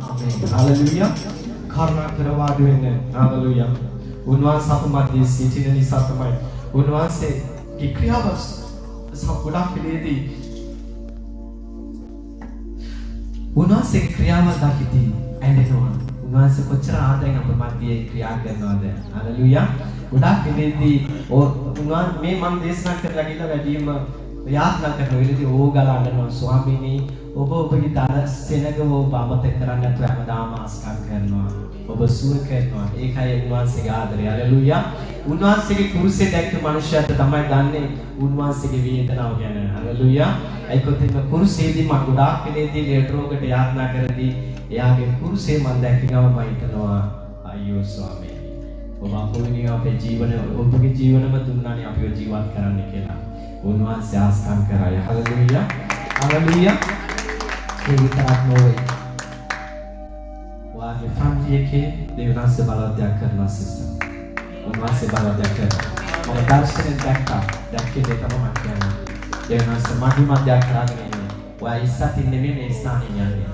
ආමේන්. Hallelujah. කරුණා කරවාද වෙන්නේ. Hallelujah. උන්වහන්සේ අප මැද සිටින නිසා තමයි උන්වහන්සේගේ ක්‍රියාව ගොඩක් පිළිදී උන්වහන්සේගේ ක්‍රියාව දකිති ඇඬෙනවා. උන්වහන්සේ කොච්චර ආදරෙන් අප මැද ක්‍රියා කරනවද. හalleluya. ගොඩක් පිළිදී උන්වහන්සේ මේ මම දේශනා කරලා ගිහලා වැඩිම යාත්‍රා කරන වෙලෙදී ඕගලා අඬනවා ස්වාමීනි ඔබ ඔබගේ දර සෙනග ඔබ අමතක කරන්නේ නැතුව හැමදාම ආස්කම් කරනවා. ඔබ සුව කරනවා. ඒකයි උන්වහන්සේගේ ආදරය. හalleluya. උන්වහන්සේගේ කුරුසේ දැක්ක මනුෂ්‍යයාට තමයි දන්නේ උන්වහන්සේගේ වේදනාව ගැන. හalleluya. ඒකත් එක්ක කුරුසේදී මම ගොඩාක් වෙලේදී ලේට් රෝගකට යාත්‍රා කරදී එයාගේ කුරුසේ මම දැක්ක ගම මම හිතනවා අයියෝ ස්වාමීනි ඔබ අපුණින් අපේ ජීවන ඔබගේ ජීවනම දුන්නානේ අපිව ජීවත් කරන්න කියලා. උන්වහන්සේ ආස්කම් කරාය. හalleluya. හalleluya. ඒ විතරක් නොවේ. වාගේ ෆැමිලියකේ දෙවියන්සේ බලවත් කරනවා සිස්ටර්. උන්වහන්සේ බලවත් කරනවා. මම දර්ශනෙන් දැක්කේ දෙකම මම කියන්නේ. දෙවියන්සේ මඩි මැදයක් කරගෙන ඉන්නේ. ඔයා ඉස්සත් ඉන්නේ මේ ස්ථානෙ යන්නේ.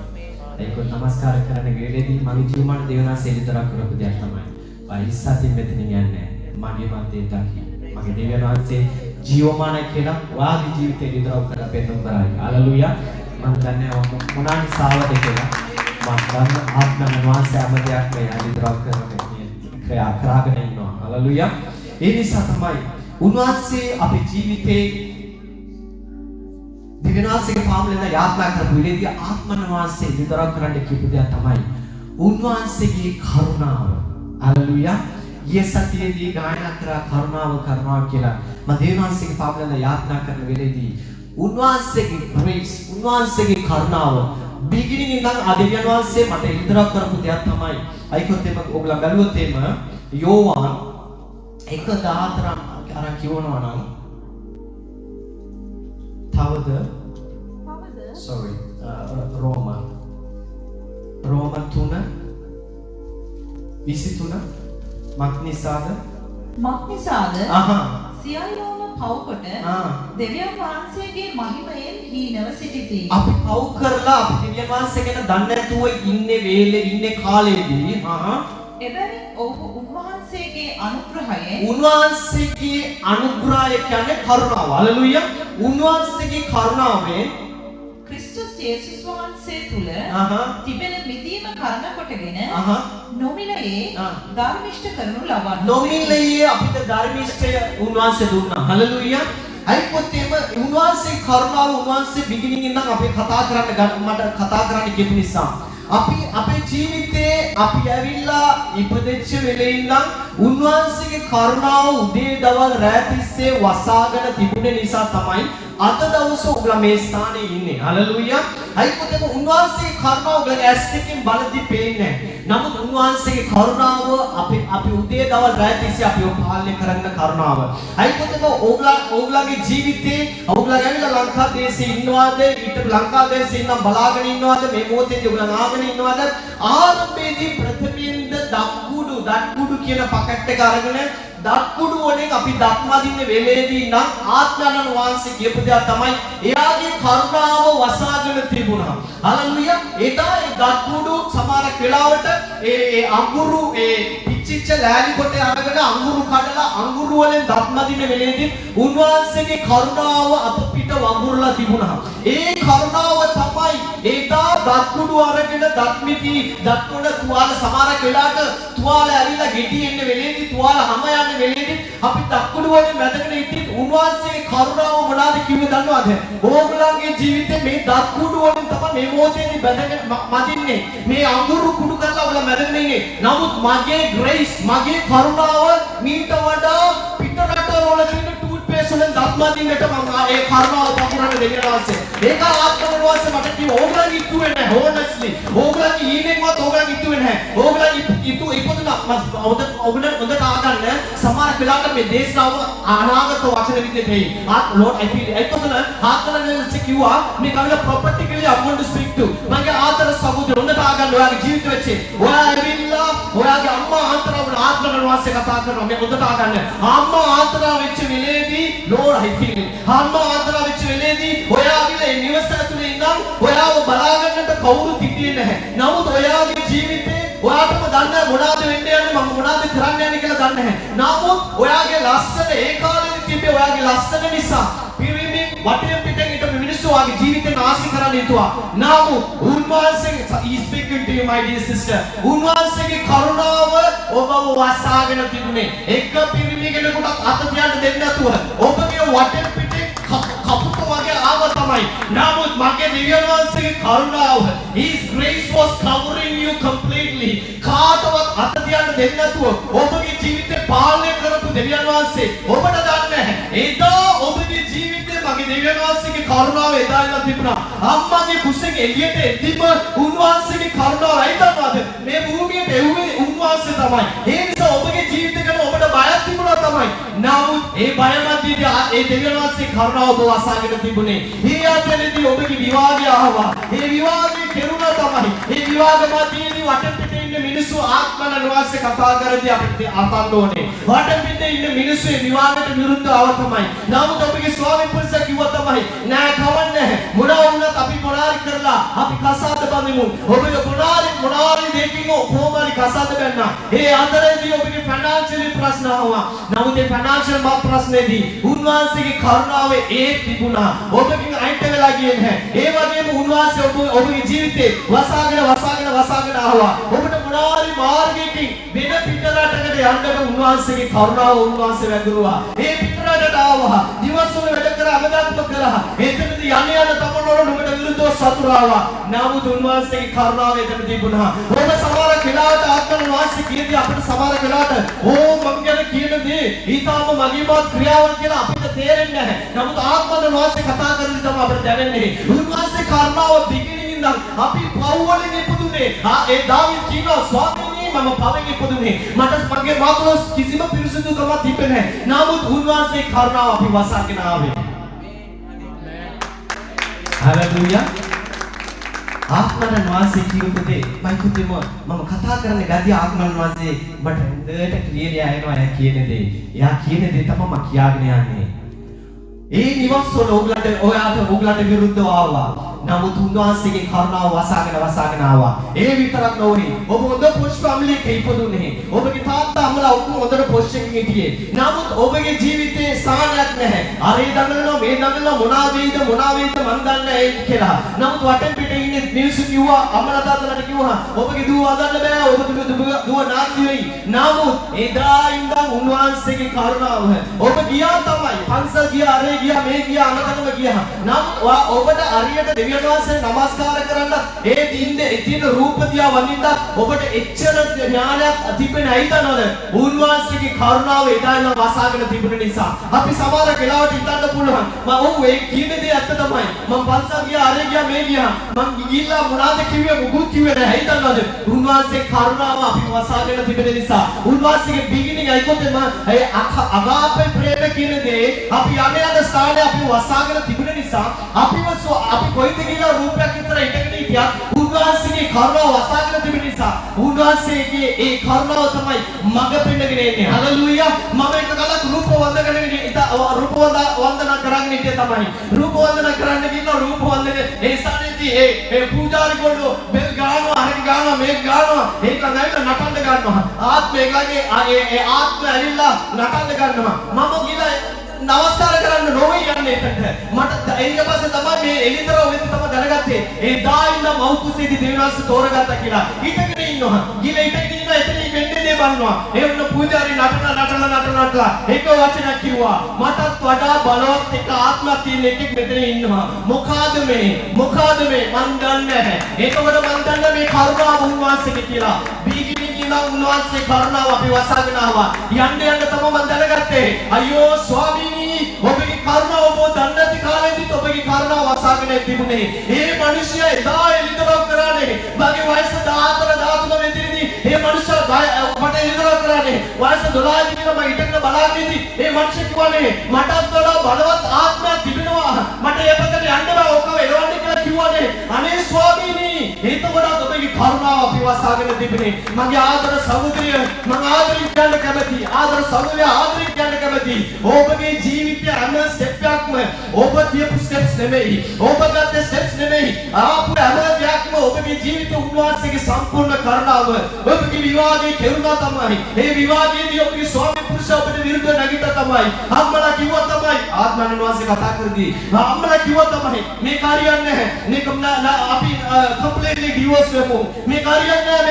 ඒක නමස්කාර කරන වෙලේදී මගේ ජීවමාන දෙවියන්සේ ඉදරක් කරපු දෙයක් තමයි. ඔයා ඉස්සත් මෙතන යන්නේ. මගේ මැදේ දකි. මගේ දෙවියන්සේ ජීවමාන කියලා ඔයාගේ ජීවිතේ ඉදරක් කරලා පෙන්වන්න කරයි. හalleluya. මම දන්නේ මොනානි සාවද කියලා. මම ගන්න ආත්මන වාසය අමදයක් මේ ඉදරක් කරන්නේ. ක්‍රියා කරගෙන ඉන්නවා. හalleluya. ඒ නිසා තමයි උන්වහන්සේ අපේ ජීවිතේ දිවනාසික පාමුලෙන් යාත්‍රා කරපු විදිහේ ආත්මන වාසය ඉදරක් කරන්න කියපු දේ තමයි උන්වහන්සේගේ කරුණාව. හalleluya. යසතියේදී ගායනා කරා කරුණාව කියලා මම දිවනාසික පාමුලෙන් යාත්‍රා කරන වෙලේදී උන්වහන්සේගේ grace උන්වහන්සේගේ කරුණාව beginning ඉඳන් අදිව්‍යන් වහන්සේ මට ඉදරක් කරපු දෙයක් තමයි අයිකොත් එම ඔයගොල්ලෝ බැලුවොත් එම යෝවාන් 1:14 අර කියවනවා නම් තවද sorry රෝම 3:23 මක්නිසාද සියල්ලෝම පව්කොට දෙවියන් වහන්සේගේ මහිමයෙන් හීනව සිටිති. අපි පව් කරලා අපි දෙවියන් වහන්සේ ගැන දන්නේ නැතුව ඉන්නේ වේලේ ඉන්නේ කාලේදී එබැවින් ඔහු උන්වහන්සේගේ අනුග්‍රහය කියන්නේ කරුණාව. හalleluya. උන්වහන්සේගේ කරුණාවෙන් ක්‍රිස්තුස් යේසුස් වහන්සේ තුල තිබෙන මිදීම කරන කොටගෙන නොමිලයේ ධර්මිෂ්ඨ කරනු ලබන්න. නොමිලයේ අපිට ධර්මිෂ්ඨය උන්වහන්සේ දුන්නා. හalleluya. අයිපොතේම උන්වහන්සේ කරුණාව උන්වහන්සේ beginning ඉඳන් අපි කතා කරන්න කියපු නිසා අපි අපේ ජීවිතේ අපි ඇවිල්ලා ඉපදෙච්ච වෙලේ ඉඳන් උන්වහන්සේගේ කරුණාව උදේ දවල් රැ තිස්සේ වසාගෙන තිබුණේ නිසා තමයි අද දවසේ ඔයගොල්ලෝ මේ ස්ථානයේ ඉන්නේ. හalleluya. අයිකොතේම උන්වහන්සේගේ කරුණාව ඔයගොල්ලෝ ඇස් දෙකෙන් බලද්දි පේන්නේ නැහැ. නමුත් උන්වහන්සේගේ කරුණාව අපි උදේ දවල් රැ තිස්සේ අපිව පාලනය කරන කරුණාව. අයිකොතේම ඔයගොල්ලෝගේ ජීවිතේ ඔයගොල්ලෝ ඇවිල්ලා ලංකා දේශේ ඉන්නවාද? ඊට ලංකා දේශේ ඉන්නම් බලාගෙන ඉන්නවාද? මේ මොහොතේදී ඔයගොල්ලෝ ආගෙන ඉන්නවාද? ආරම්භයේදී ප්‍රථමයෙන්ද දත්කුඩු කියන පකට් එක අරගෙන දත්කුඩු වලින් අපි දත් මදින්න වෙලේදී නම් ආත්මයන් වහන්සේ කියපු දේ තමයි එයාගේ කරුණාව වසාගෙන තිබුණා. හalleluya. එදා ඒ දත්කුඩු සමහර වෙලාවට ඒ අඟුරු පිච්චිච්ච ලෑලි කොටේ අරගෙන අඟුරු කඩලා අඟුරු වලින් දත් මදින්න වෙලේදී උන්වහන්සේගේ කරුණාව අප පිට වඟුරුලා තිබුණා. ඒ කරුණාව තමයි එදා දත්කුඩු අරගෙන දත් මිටි දත්කොඩ තුවාල සමහර වෙලාවට තුවාල ඇවිල්ලා ගෙඩි එන්න වෙලේදී තුවාල හැම යන වෙලේදී අපි දත්කුඩු වලින් වැදගෙන ඉතින් උන්වහන්සේගේ කරුණාව මොනවාද කිව්වේ දන්නවද? ඕගොල්ලන්ගේ ජීවිතේ මේ දත්කුඩු වලින් තමයි මේ මොහොතේදී වැදගෙන මදින්නේ. මේ අඟුරු කුඩු කරලා ඔයාලා මැදගෙන ඉන්නේ. නමුත් මගේ grace මගේ කරුණාව මීට වඩා පිටරටවල තියෙන ටූත්පේස්ට් වලින් දත් මදින්නට මම ඒ කරුණාව පතුරන්න දෙවියන් වහන්සේ. ඒක ආත්මන වහන්සේ මට කිව්ව ඕගොල්ලන් ඉතුවේ නැහැ honestly. ඕගොල්ලන් ඊනෙන්වත් ඕගොල්ලන් ඉතුවේ නැහැ. ඕගොල්ලන් ඉපදුනා හොඳට ආගන්න සමහර වෙලාවට මේ දේශනාව අනාගත වචන විදිහට එයි. Lord I feel ඒකතන ආත්මනන්ස කිව්වා මේ කවල prophetically I want to speak to. මගේ ආතර සමුද්‍ර හොඳට ආගන්න ඔයාගේ ජීවිත වෙච්ච. ඔයා ඇවිල්ලා ඔයාගේ අම්මා ආන්තරව ආත්මන වහන්සේ කතා කරනවා මේ හොඳට ආගන්න. අම්මා ආන්තර වෙච්ච වෙලේදී Lord I feel අම්මා ආන්තර වෙච්ච වෙලේදී ඔයා ඇවිල්ලා නිවස ඇතුලේ ඉඳන් ඔයාව බලාගන්නට කවුරුත් හිටියේ නැහැ. නමුත් ඔයාගේ ජීවිතේ ඔයාටම දන්නේ මොනවද වෙන්න යන්නේ මම මොනවද කරන්න යන්නේ කියලා දන්නේ නැහැ. නමුත් ඔයාගේ ලස්සන ඒ කාලේ තිබ්බේ ඔයාගේ ලස්සන නිසා පිරිමින් වටේ පිටේ හිටපු මිනිස්සු ඔයාගේ ජීවිතේ නාස්ති කරන්න හිතුවා. නමුත් උන්වහන්සේගේ is speaking to you my dear sister. උන්වහන්සේගේ කරුණාව ඔබව වසාගෙන තිබුණේ. එක පිරිමි කෙනෙකුට අත තියන්න දෙන්නේ නැතුව ඔබගේ වටේ පිටේ කපුට වගේ ආව තමයි. නමුත් මගේ දෙවියන් වහන්සේගේ කරුණාව his grace was covering you completely. කාටවත් අත තියන්න දෙන්නේ නැතුව ඔබගේ ජීවිතේ පාලනය කරපු දෙවියන් වහන්සේ ඔබට දන්නේ එදා ඔබගේ ජීවිතේ මගේ දෙවියන් වහන්සේගේ කරුණාව එදා ඉඳන් තිබුණා. අම්මගේ කුසෙන් එළියට එද්දිම උන්වහන්සේගේ කරුණාව ඇයිදන්නවද? මේ භූමියට එව්වේ උන්වහන්සේ තමයි. ඒ නිසා ඔබගේ ජීවිතේ ගැන ඔබට බයක් තිබුණා තමයි. නමුත් ඒ බය මැදදී ඒ දෙවියන් වහන්සේ කරුණාව ඔබ වසාගෙන තිබුණේ. මේ ආතලෙදී ඔබගේ විවාහය ආවා. ඒ විවාහය කෙරුණා තමයි. ඒ විවාහ මැදදී වටේ පිටේ ඉන්න මිනිස්සු ආත්මන නිවාසේ කතා කරදී අපිට අතන්න ඕනේ. වටේ පිටේ ඉන්න මිනිස්සු ඒ විවාහයට විරුද්ධව තමයි. නමුත් ඔබගේ ස්වාමී පුරුෂයා කිව්වා තමයි නෑ කවන්නේ. මොනවා වුණත් අපි මොනාරි කරලා අපි කසාද බඳිමු. ඔබගේ මොනාරි දෙකින් කොහොමරි කසාද බැන්න. ඒ අතරේදී ඔබගේ ෆයිනාන්ෂියල් ප්‍රශ්න ආවා. නමුත් ඒ ෆයිනාන්ෂියල් ප්‍රශ්නේදී උන්වහන්සේගේ කරුණාව ඒ තිබුණා. ඔබකින් අයිට වෙලා ගියේ නැහැ. ඒ වගේම උන්වහන්සේ ඔබගේ ජීවිතේ වසාගෙන ආවා. ඔබට මොනාරි මාර්ගයකින් වෙන පිටරටකට යන්නට උන්වහන්සේගේ කරුණාව උන්වහන්සේ වැඳුරුවා. ඒ පිටරටට ආවා. දිවස්වල වැඩ කර අමදාත්ම කරා. එතනදී යන්න තමනවල ඔබට විරුද්ධව සතුරු ආවා. නමුත් උන්වහන්සේගේ කරුණාව එතන තිබුණා. ඔබ සමහර වෙලාවට ආත්මන වාසිය කියදී අපිට සමහර වෙලාවට මම ගැන කියන දේ ඊටාම මගේවත් ක්‍රියාවන් කියලා අපිට තේරෙන්නේ නැහැ. නමුත් ආත්මන වාසිය කතා කරද්දී තමයි අපිට දැනෙන්නේ. උන්වහන්සේ කරුණාව beginning ඉඳන් අපි පවුවලින් ඉපදුනේ. ඒ දාවිද් කියනවා ස්වාමීනි මම පවෙන් ඉපදුනේ. මට මගේ මාතුල කිසිම පිරිසුදුකමක් තිබෙන්නේ නැහැ. නමුත් උන්වහන්සේ කරුණාව අපි වසාගෙන ආවේ. හalleluya. ආත්මන වාසේ කියුපතේ මයිකුතේම මම කතා කරන්නේ ගදී ආත්මන වාසේ මට හොඳට ක්ලියර් ආයෙනවා එයා කියන දේ. එයා කියන දේ තමයි මම කියාගෙන යන්නේ. ඒ නිවස්වල ඔයගලට විරුද්ධව ආවා. නමුත් උන්වහන්සේගේ කරුණාව වසාගෙන ආවා. ඒ විතරක් නොවේ. ඔබ හොඳ පොෂ් ෆැමිලි එකක ඉපදුනේ. ඔබගේ තාත්තා අම්මලා ඔක්කොම හොඳට පොෂ් එකකින් හිටියේ. නමුත් ඔබගේ ජීවිතේ ස්ථානයක් නැහැ. අරේ දඟලනවා මේ දඟලනවා මොනවා වෙයිද මන් දන්නේ නැහැ කියලා. නමුත් වටෙන් පිටේ ඉන්නේ මිනිස්සු කිව්වා අම්මලා තාත්තලාට කිව්වා ඔබගේ දුව හදන්න බෑ. ඔබගේ දුව නාස්ති වෙයි. නමුත් එදා ඉඳන් උන්වහන්සේගේ කරුණාව ඔබ ගියා තමයි. පන්සල් ගියා අරේ ගියා මේ ගියා අනකටම ගියා. නමුත් ඔබට අරියට දෙවියන් වහන්සේ නමස්කාර කරන්න ඒ දින රූප දිහා වඳින්න ඔබට එච්චර ඥානයක් තිබෙන්නේ නැයිද නේද? උන්වහන්සේගේ කරුණාව එදා ඉඳන් වසාගෙන තිබුණ නිසා අපි සමහර වෙලාවට හිතන්න පුළුවන් මම ඒ කියන දේ ඇත්ත තමයි. මම පන්සල් ගියා අරේ ගියා මේ ගියා මම ගිහිල්ලා මොනවද කිව්වේ මුකුත් කිව්වේ නැහැ. හිතන්න නේද? උන්වහන්සේ කරුණාව අපි වසාගෙන තිබෙන නිසා උන්වහන්සේගේ beginning අයිකොතේ ඒ අගාපේ ප්‍රේම කියන දේ අපි යන ස්ථානේ අපි වසාගෙන තිබුණ නිසා අපි කොයිද කියලා රූපයක් විතර ඉඳගෙන හිටියා. උන්වහන්සේගේ කරුණාව වසාගෙන තිබෙන නිසා උන්වහන්සේගේ ඒ කරුණාව තමයි මඟ පෙන්නගෙන එන්නේ. හalleluya. මම එක කලක් රූප වන්දනා කරගෙන හිටියේ තමයි. රූප වන්දනා කරන්න ගිහින් රූප වන්දනේ ඒ ස්ථානයේදී ඒ පූජාරි ගොල්ලෝ බෙල් ගානවා හරි ගානවා මේක ගානවා ඒක නැවිලා නටන්න ගන්නවා. ආත්මයගේ ඒ ආත්මය ඇවිල්ලා නටන්න ගන්නවා. මම ගිහලා නමස්කාර කරන්න නොවේ යන්නේ එතනට. මට ඊට පස්සේ තමයි මේ එළිතරව වෙද්දි තමයි දැනගත්තේ. ඒ දායින්න මව්කුසේදී දෙවියන්වහන්සේ තෝරගත්තා කියලා. හිටගෙන ඉන්නවා. ගිල හිටගෙන ඉන්නවා එතනින් වෙන්නේ දේ බලනවා. ඒ වුණ පූජාරි නටලා එක වචනයක් කිව්වා. මටත් වඩා බලවත් එක ආත්මයක් තියෙන එකෙක් මෙතන ඉන්නවා. මොකාද මේ මන් දන්නේ නැහැ. ඒකවල මන් දන්නේ මේ කරුණාව උන්වහන්සේගේ කියලා. බීගිනි කියලා උන්වහන්සේ කරුණාව අපි වසාගෙන ආවා. යන්න තමයි මන් දැනගත්තේ. අයියෝ ස්වාමීනි ඔබගේ කරුණාව ඔබ දන්නේ නැති කාලෙදිත් ඔබගේ කරුණාව වසාගෙන තිබුණේ. ඒ මිනිස්සයා එදා එළිදරව් කරානේ. මගේ වයස 14 වෙනිදී ඒ මිනිස්සයා මට එළිදරව් කරානේ. වයස 12 දී මම ඉඳගෙන බලාගෙන ඉඳි. ඒ මිනිස්සයා කිව්වානේ මටත් වඩා බලවත් ආත්මයක් තිබෙනවා. මට ඒ පැත්තට යන්න බෑ ඔක්කොම එළවන්න කියලා කිව්වානේ. අනේ ස්වාමීනි ඒතකොට ඔබගේ කරුණාව අපි වසාගෙන තිබුණේ. මගේ ආදර සහෝදරිය මම ආදරෙන් කියන්න කැමතියි. ආදර සහෝදරිය ආදරෙන් කියන්න කැමතියි. ඔබගේ ජීවිතයේ හැම ස්ටෙප් එකක් දෙයක්ම ඔබ තියපු ස්ටෙප්ස් නෙමෙයි. ඔබ ගත්ත ස්ටෙප්ස් නෙමෙයි. ආපු හැම දෙයක්ම ඔබගේ ජීවිත උන්වහන්සේගේ සම්පූර්ණ කරුණාව. ඔබගේ විවාහයේ කෙරුණා තමයි. ඒ විවාහයේදී ඔබගේ ස්වාමි පුරුෂයා ඔබට විරුද්ධව නැගිට්ටා තමයි. අම්මලා කිව්වා තමයි. ආත්මයන් වහන්සේ කතා කරදී. අම්මලා කිව්වා තමයි. මේ කාර්යයක් නැහැ. මේක අපි කම්ප්ලීට්ලි ඩිවෝර්ස් වෙමු. මේ කාර්යයක් නැහැ.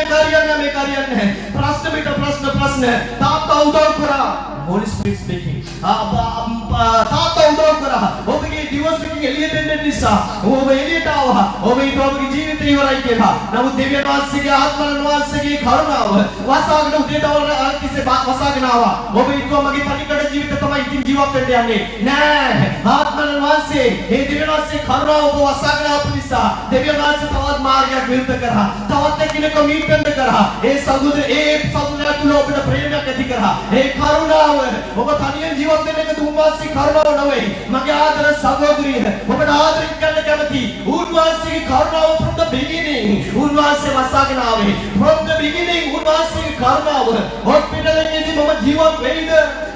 ප්‍රශ්න. තාත්තා උදව් කරා. Holy Spirit speaking. තාත්තා උදව් කරා. ඔබගේ ඩිවෝර්ස් එකකින් එළියට එන්න නිසා ඔබ එළියට ආවා. ඔබ ඔබගේ ජීවිතය ඉවරයි කියලා. නමුත් දෙවියන් වහන්සේගේ ආත්මයන් වහන්සේගේ කරුණාව වසාගෙන උදේටවල කිසේ වසාගෙන ආවා. ඔබ හිතුවා මගේ තනිකඩ ජීවිත තමයි ඉතින් ජීවත් වෙන්න යන්නේ. නෑ. ආත්මයන් වහන්සේ ඒ දෙවියන් වහන්සේ කරුණාව ඔබ වසාගෙන ආපු නිසා දෙවියන් වහන්සේ තවත් මාර්ගයක් විවෘත කරා. තවත් එක්කෙනෙක් මීට් වෙන්න කරා. ඒ සහෝදරයා තුල ඔබට ප්‍රේමයක් ඇති කරා. ඒ කරුණාව ඔබ තනියෙන් ජීවත් වෙන්න එක උන්වහන්සේගේ කරුණාව නෙවෙයි. මගේ ආදර සහෝදරිය ඔබට ආදරෙන් කරන්න කැමති. උන්වහන්සේගේ කරුණාව from the beginning. උන්වහන්සේ වසාගෙන ආවේ. from the beginning උන්වහන්සේගේ කරුණාව. හොස්පිටල් එකේදී මම ජීවත් වෙයිද?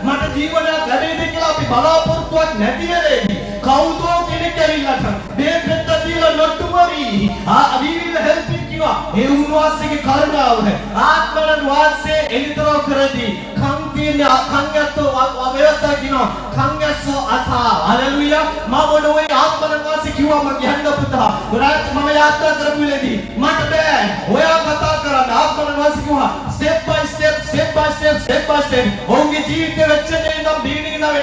මට ජීවනයක් ලැබෙයිද කියලා අපි බලාපොරොත්තුවක් නැති වෙලේ කවුදෝ කෙනෙක් ඇවිල්ලාට මේ පෙත්ත දීලා not to worry. we will help you කිව්වා. ඒ උන්වහන්සේගේ කරුණාව ආත්මයන් වහන්සේ එලිතරව කරදී කංගැත්තෝ අවයවස්ථා කියනවා. කංගැස්සෝ අසා. හලෙලූයා. මම නොවේ ආත්මයන් වහන්සේ කිව්වා මම යන්න පුතා. ඔයාට මම යාත්‍රා කරපු වෙලේදී මට බෑ. ඔයා කතා කරන්න ආත්මයන් වහන්සේ කිව්වා step by step. ඔවුන්ගේ ජීවිතේ වෙච්ච දේ නම් බීනින් නම්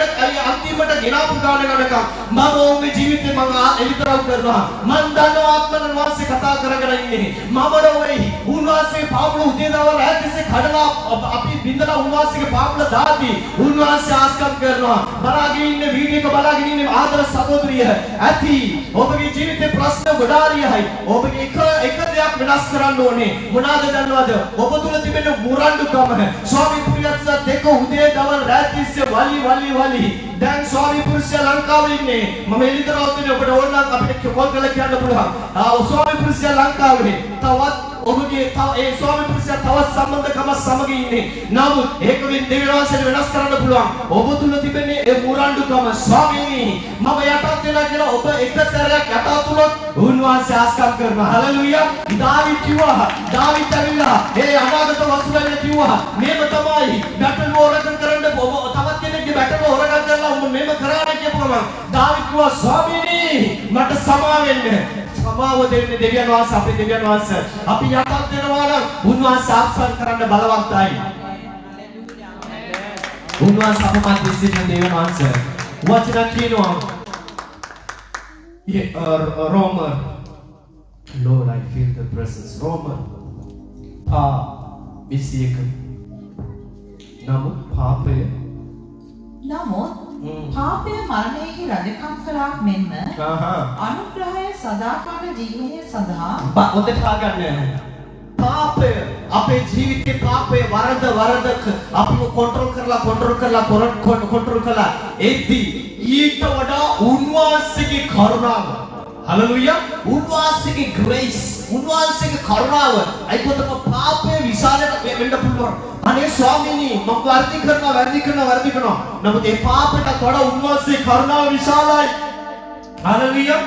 අන්තිමට ගෙනාපු ගානකම් මම ඔවුන්ගේ ජීවිතේ මම එලිතරව කරනවා. මම දන්නවා ආත්මයන් වහන්සේ කතා කරගෙන ඉන්නේ. මම නොවේ උන්වහන්සේ පාපල උදේ දවල් ඈතිසේ කඩලා අපි බින්දලා උන්වහන්සේගේ පාපල දාති උන්වහන්සේ ආස්කම් කරනවා. බලාගෙන ඉන්න වීඩියෝ එක බලාගෙන ඉන්න ආදර සහෝදරිය ඇති ඔබගේ ජීවිතේ ප්‍රශ්න ගොඩාරියයි. ඔබගේ එක දෙයක් වෙනස් කරන්න ඕනේ. මොනවාද දන්නවද? ඔබ තුල තිබෙන මුරණ්ඩුකම. ස්වාමි පුරුෂයා දෙක උදේ දවල් රාත්‍රියේ වලි දැන් ස්වාමි පුරුෂයා ලංකාවේ ඉන්නේ. මම එළිදරවතුනේ ඔබට ඕන නම් අපිට කෝල් කරලා කියන්න පුළුවන්. ස්වාමි පුරුෂයා ලංකාවේ තවත් ඔබගේ ඒ ස්වාමි පුරුෂයා තවත් සම්බන්ධකම සමග ඉන්නේ. නමුත් ඒක දෙවියන් වහන්සේ වෙනස් කරන්න පුළුවන්. ඔබ තුල තිබෙන ඒ මුරණ්ඩුකම ස්වාමීනි මම යටත් වෙනවා කියලා ඔබ එක සැරයක් යටත් වුණොත් උන්වහන්සේ ආස්කම් කරනවා. හලෙලූයා. දාවිද් කිව්වා. දාවිද් ඇවිල්ලා ඒ අනාගත වස්තුවෙන් කිව්වා මේක තමයි බැටල් වෝරකම් කරන්න ඔබ තවත් කෙනෙක්ගේ බැටල් වෝරකම් කරලා ඔබ මේක කරානේ කියපුවම දාවිද් කිව්වා ස්වාමීනි මට සමා වෙන්න. සමාව දෙන්න දෙවියන් වහන්සේ අපේ දෙවියන් වහන්සේ අපි යටත් වෙනවා නම් උන්වහන්සේ ආස්වාද කරන්න බලවත්යි. උන්වහන්සේ අපමණ දෙසින්න දෙවියන් වහන්සේ වචන කියනවා. Roman Lord I feel the presence. Roman විසියක නමුත් පාපය මරණයෙහි රජකම් කළාක් මෙන්ම අනුග්‍රහය සදාකාල ජීවනය සඳහා හොඳට අහගන්න. පාපය අපේ ජීවිතේ පාපය වරද අපිව කොන්ට්‍රෝල් කරලා එද්දී ඊට වඩා උන්වහන්සේගේ කරුණාව. හලෙලූයා. උන්වහන්සේගේ grace උන්වහන්සේගේ කරුණාව අයිකොතක පාපය විශාලට වෙන්න පුළුවන්. අනේ ස්වාමීනි මම වර්ධි කරනවා. නමුත් ඒ පාපයට වඩා උන්වහන්සේ කරුණාව විශාලයි. හලෙලූයා.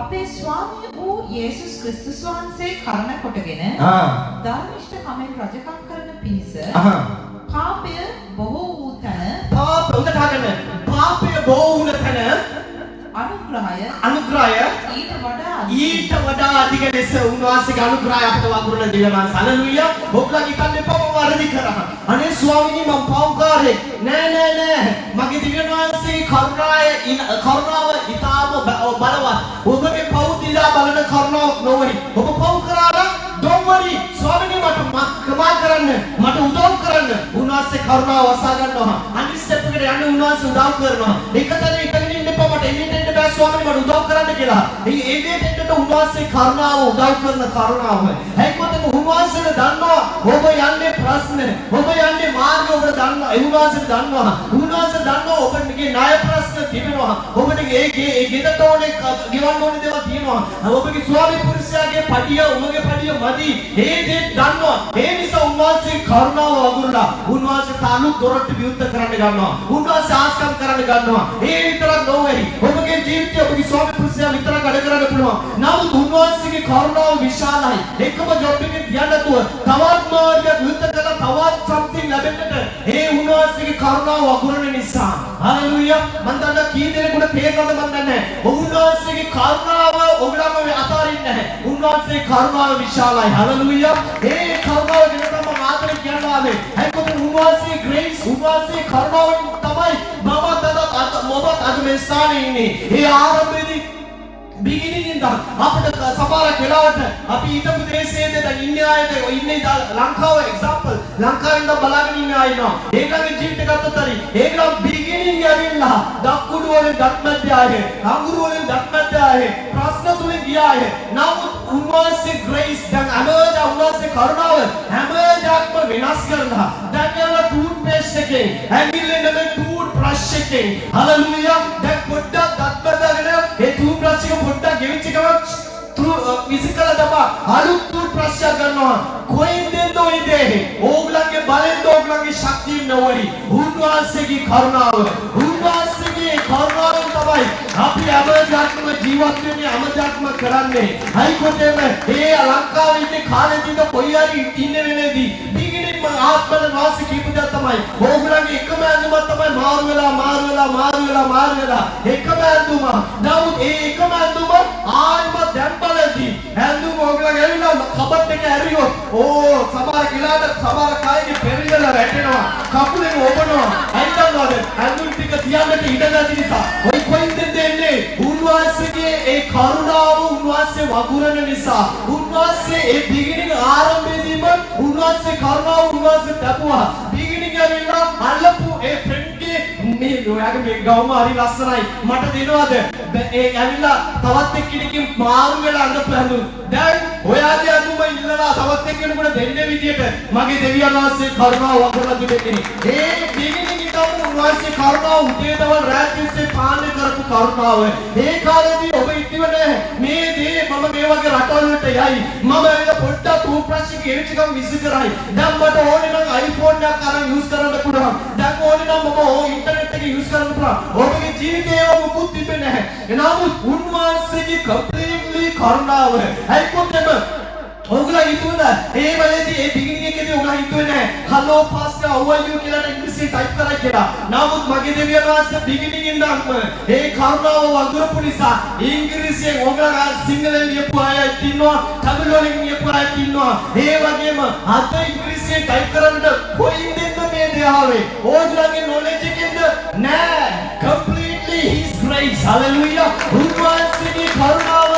අපේ ස්වාමී වූ යේසුස් ක්‍රිස්තුස් වහන්සේ කරුණ කොටගෙන ධර්මිෂ්ඨ කමෙන් රජකම් කරන පිණිස පාපය බොහෝ වූ තැන පාපය බොහෝ වූ තැන අනුග්‍රහය ඊට වඩා අධික ලෙස උන්වහන්සේගේ අනුග්‍රහය අපට වගුරුන දෙවියන් හලෙලූයා. ඔබලා හිතන්නේ පව වර්ධි කරා. අනේ ස්වාමීනි මම පව්කාරයෙක්. නෑ මගේ දෙවියන් වහන්සේගේ කරුණාව ඊටාම බලවත්. ඔබගේ පව් දිලා බලන කරුණාවක් නොවේ. ඔබ පව් කරා නම් don't worry ස්වාමීනි මට කමා කරන්න මට උදව් කරන්න උන්වහන්සේ කරුණාව වසා ගන්නවා. අනිත් ස්ටෙප් එකට යන්න උන්වහන්සේ උදව් කරනවා. එකතැන ඉඳගෙන ඉන්න එපා මට එළියට එන්න බෑ ස්වාමීනි මට උදව් කරන්න කියලා. මේ එළියට එන්නට උන්වහන්සේ කරුණාව උදව් කරන කරුණාව. ඒකත් උන්වහන්සේ දන්නවා ඔබ යන්නේ ප්‍රශ්න ඔබ යන්නේ මාර්ගය ඔබට දන්නවා ඒ උන්වහන්සේ දන්නවා උන්වහන්සේ දන්නවා ඔබගේ ණය ප්‍රශ්න තිබෙනවා ඔබට ඒ ගෙදරට ඕනේ ගෙවන්න ඕනේ දේවල් තියෙනවා ඔබගේ ස්වාමි පුරුෂයාගේ පඩිය ඔබගේ පඩිය මදි ඒ දේ දන්නවා ඒ නිසා උන්වහන්සේ කරුණාව වගුරුලා උන්වහන්සේ තාලු දොරටු විවෘත කරන්න ගන්නවා උන්වහන්සේ ආස්කම් කරන්න ගන්නවා ඒ විතරක් නොවේ ඔබගේ ජීවිතය ඔබගේ ස්වාමි පුරුෂයා විතරක් වැඩ කරන්න පුළුවන් නමුත් උන්වහන්සේගේ කරුණාව විශාලයි එකම ජොබ් එකේ තියන්න නැතුව තවත් මාර්ගයක් විවෘත කරලා තවත් සම්පතින් ලැබෙන්නට ඒ උන්වහන්සේගේ කරුණාව වගුරුන නිසා හalleluya මම දන්නා කී දෙනෙකුට තේරෙනවද මම දන්නේ නැහැ උන්වහන්සේගේ කරුණාව ඔබලම අතාරින්නේ නැහැ උන්වහන්සේ කරුණාව විශාලයි හalleluya ඒ කරුණාව ගැන තමයි මාතෘකාව කියන්නේ ඒකත් උන්වහන්සේ ග්‍රේස් උන්වහන්සේ කරුණාව තමයි මොබත් අද මේ ස්ථානයේ ඉන්නේ ඒ ආරම්භයේදී beginning in අපිට සමහරක් වෙලාවට අපි ඊටපු දේශයේද දැන් ඉන්නේ ආයේ ඉන්නේ ලංකාව එක්සැම්පල් ලංකාවෙන් ඉඳන් බලාගෙන ඉන්න අය ඉන්නවා ඒකගේ ජීවිත ගත්තොත් හරි ඒකනම් beginning ඇවිල්ලා දක්කුඩු වලින් දක්මැද්ද ආයේ අඟුරු වලින් දක්මැද්ද ආයේ ප්‍රශ්න තුලින් ගියායේ නමුත් උන්වහන්සේ ග්‍රේස් දැන් අනෝද උන්වහන්සේ කරුණාව හැමදාම විනාශ කරනවා දැන් ඒවල ටූත් පේස්ට් එකේ ඇඟිල්ලේ නෙමෙයි ටූත් බ්‍රෂ් එකේ හalleluya දැන් පොඩ්ඩක් දක්මැද්දගෙන ඒ ටූත් බ්‍රෂ් එක පොඩ්ඩක් ගෙවිච්ච ගමන් විසිකල තමයි අලුත් ටූත් බ්‍රෂ් එක ගන්නවා කොයින්ද ඔයිදේ ඕගලගේ බලෙන්ද ඕගලගේ ශක්තිය නොවරි උන්වහන්සේගේ කරුණාව උන්වහන්සේගේ කරුණාවෙන් තමයි අපි හැමදාම ජීවත් වෙන්නේ හැමදාම කරන්නේ අයිකොතේම ඒ ලංකාවේ ඉන්නේ කාලෙදිද කොයි හරි ඉන්න වෙලේදී බිගිනින්ම ආත්මල වාසි කීපදා තමයි ඕගලගේ එකම ඇඳුමක් තමයි මාරු වෙලා එකම ඇඳුම නමුත් ඒ එකම ඇඳුම ආයිම දැන් බලදී ඇඳුම ඕගලගේ ඇවිල්ලා කබත් එක ඇරියොත් ඕ සමහර කිලාට සමහර කායගේ පෙරලිලා වැටෙනවා කකුලෙන් ඔබනවා අයිතනවාද ඇඳුම් ටික තියන්නට ඉඩ නැති නිසා ඔයි කොයින්ද දෙන්නේ උන්වහන්සේගේ ඒ කරුණාව උන්වහන්සේ වගුරන නිසා උන්වහන්සේ ඒ බිගිනින් ආරම්භයේදීම උන්වහන්සේ කරුණාව උන්වහන්සේ දක්වුවා බිගිනින් ඇවිල්ලා අල්ලපු ඒ ෆ්‍රෙන්ඩ්ගේ මේ ඔයාගේ මේ ගවුම හරි ලස්සනයි මට දෙනවද ඒ ඇවිල්ලා තවත් එක්කෙනකින් මාරු වෙලා අඳපු ඇඳුම් දැන් ඔයාගේ අඳුම ඉල්ලලා තවත් එක්කෙනෙකුට දෙන්නේ විදියට මගේ දෙවියන් වහන්සේ කරුණාව වගුරලා දෙන්නේ ඒ බිගිනින් ඉඳන් උන්වහන්සේ කරුණාව උදේ දවල් රාත් තිස්සේ පාලනය කරපු කරුණාව ඒ කාලේදී ඔබ ඉතිවනේ මේ දේ මම මේ වගේ රටවල් වලට යයි මම ඇවිල්ලා පොඩ්ඩක් ටූත් බ්‍රෂ් එක ගෙවිච්ච ගමන් විසි කරයි දැන් මට ඕනේ නම් iPhone එකක් අරන් යූස් කරන්න පුළුවන් දැන් ඕනේ නම් මම ඉන්ටර්නෙට් එක යූස් කරන්න පුළුවන් ඔබගේ ජීවිතේ ඒව මුකුත් තිබෙන්නේ නැහැ එනමුත් උන්වහන්සේගේ කම්ප්ලීට්ලි කරුණාව ඒකොතෙම ඔගලා හිතුවද ඒ වෙලේදී ඒ බිගිනින් එකේදී ඔගලා හිතුවේ නැහැ hello pastor how are you කියලා ඉංග්‍රීසියෙන් ටයිප් කරා කියලා නමුත් මගේ දෙවියන් වහන්සේ බිගිනින් ඉඳන්ම ඒ කරුණාව වගුරපු නිසා ඉංග්‍රීසියෙන් ඔගලා සිංහලෙන් ලියපු අය ඉන්නවා තමිල් වලින් ලියපු අය ඉන්නවා ඒ වගේම අද ඉංග්‍රීසියෙන් ටයිප් කරන්න කොයින්ද මේ දේ ආවේ ඔගලාගේ knowledge එකෙන්ද නෑ completely his grace hallelujah උන්වහන්සේගේ කරුණාව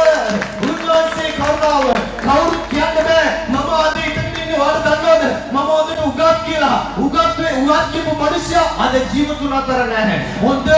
කවුරුත් කියන්න බෑ මම අද ඉතින් ඉන්නේ වල දන්නවද මම ඔතන උගත් කියලා උගත් කියපු මිනිස්සයා අද ජීවිතුන් අතර නැහැ හොඳ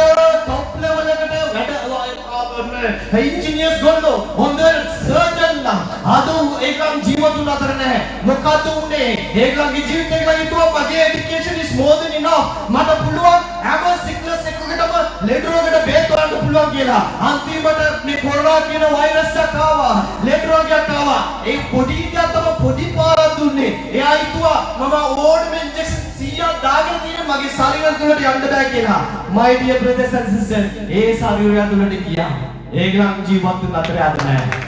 টপ ලෙවල් එකට වැඩ ඉන්ජිනියර්ස් ගොල්ලෝ හොඳ සර්ජන්ලා අද ඒකම් ජීවිතුන් අතර නැහැ මොකද උනේ ඒගොල්ලන්ගේ ජීවිතේ ගිහින් මගේ education is more than enough මට පුළුවන් හැම සික්නස් එකකටම ලෙඩ රෝගකට බේත් ගන්න පුළුවන් කියලා අන්තිමට මේ කොරෝනා කියන වෛරස් එක ආවා ලෙඩ රෝගයක් ආවා ඒ පොඩි ඉතින් තම පොඩි පාරක් දුන්නේ එයා හිතුවා මම ඕඩ් ඉන්ජෙක්ෂන් 100ක් දාගෙන තියෙන මගේ ශරීරය තුළට යන්න බෑ කියලා my dear brothers and sisters ඒ ශරීරය තුළට ගියා ඒගොල්ලන් ජීවත් වෙන අතරේ අද නැහැ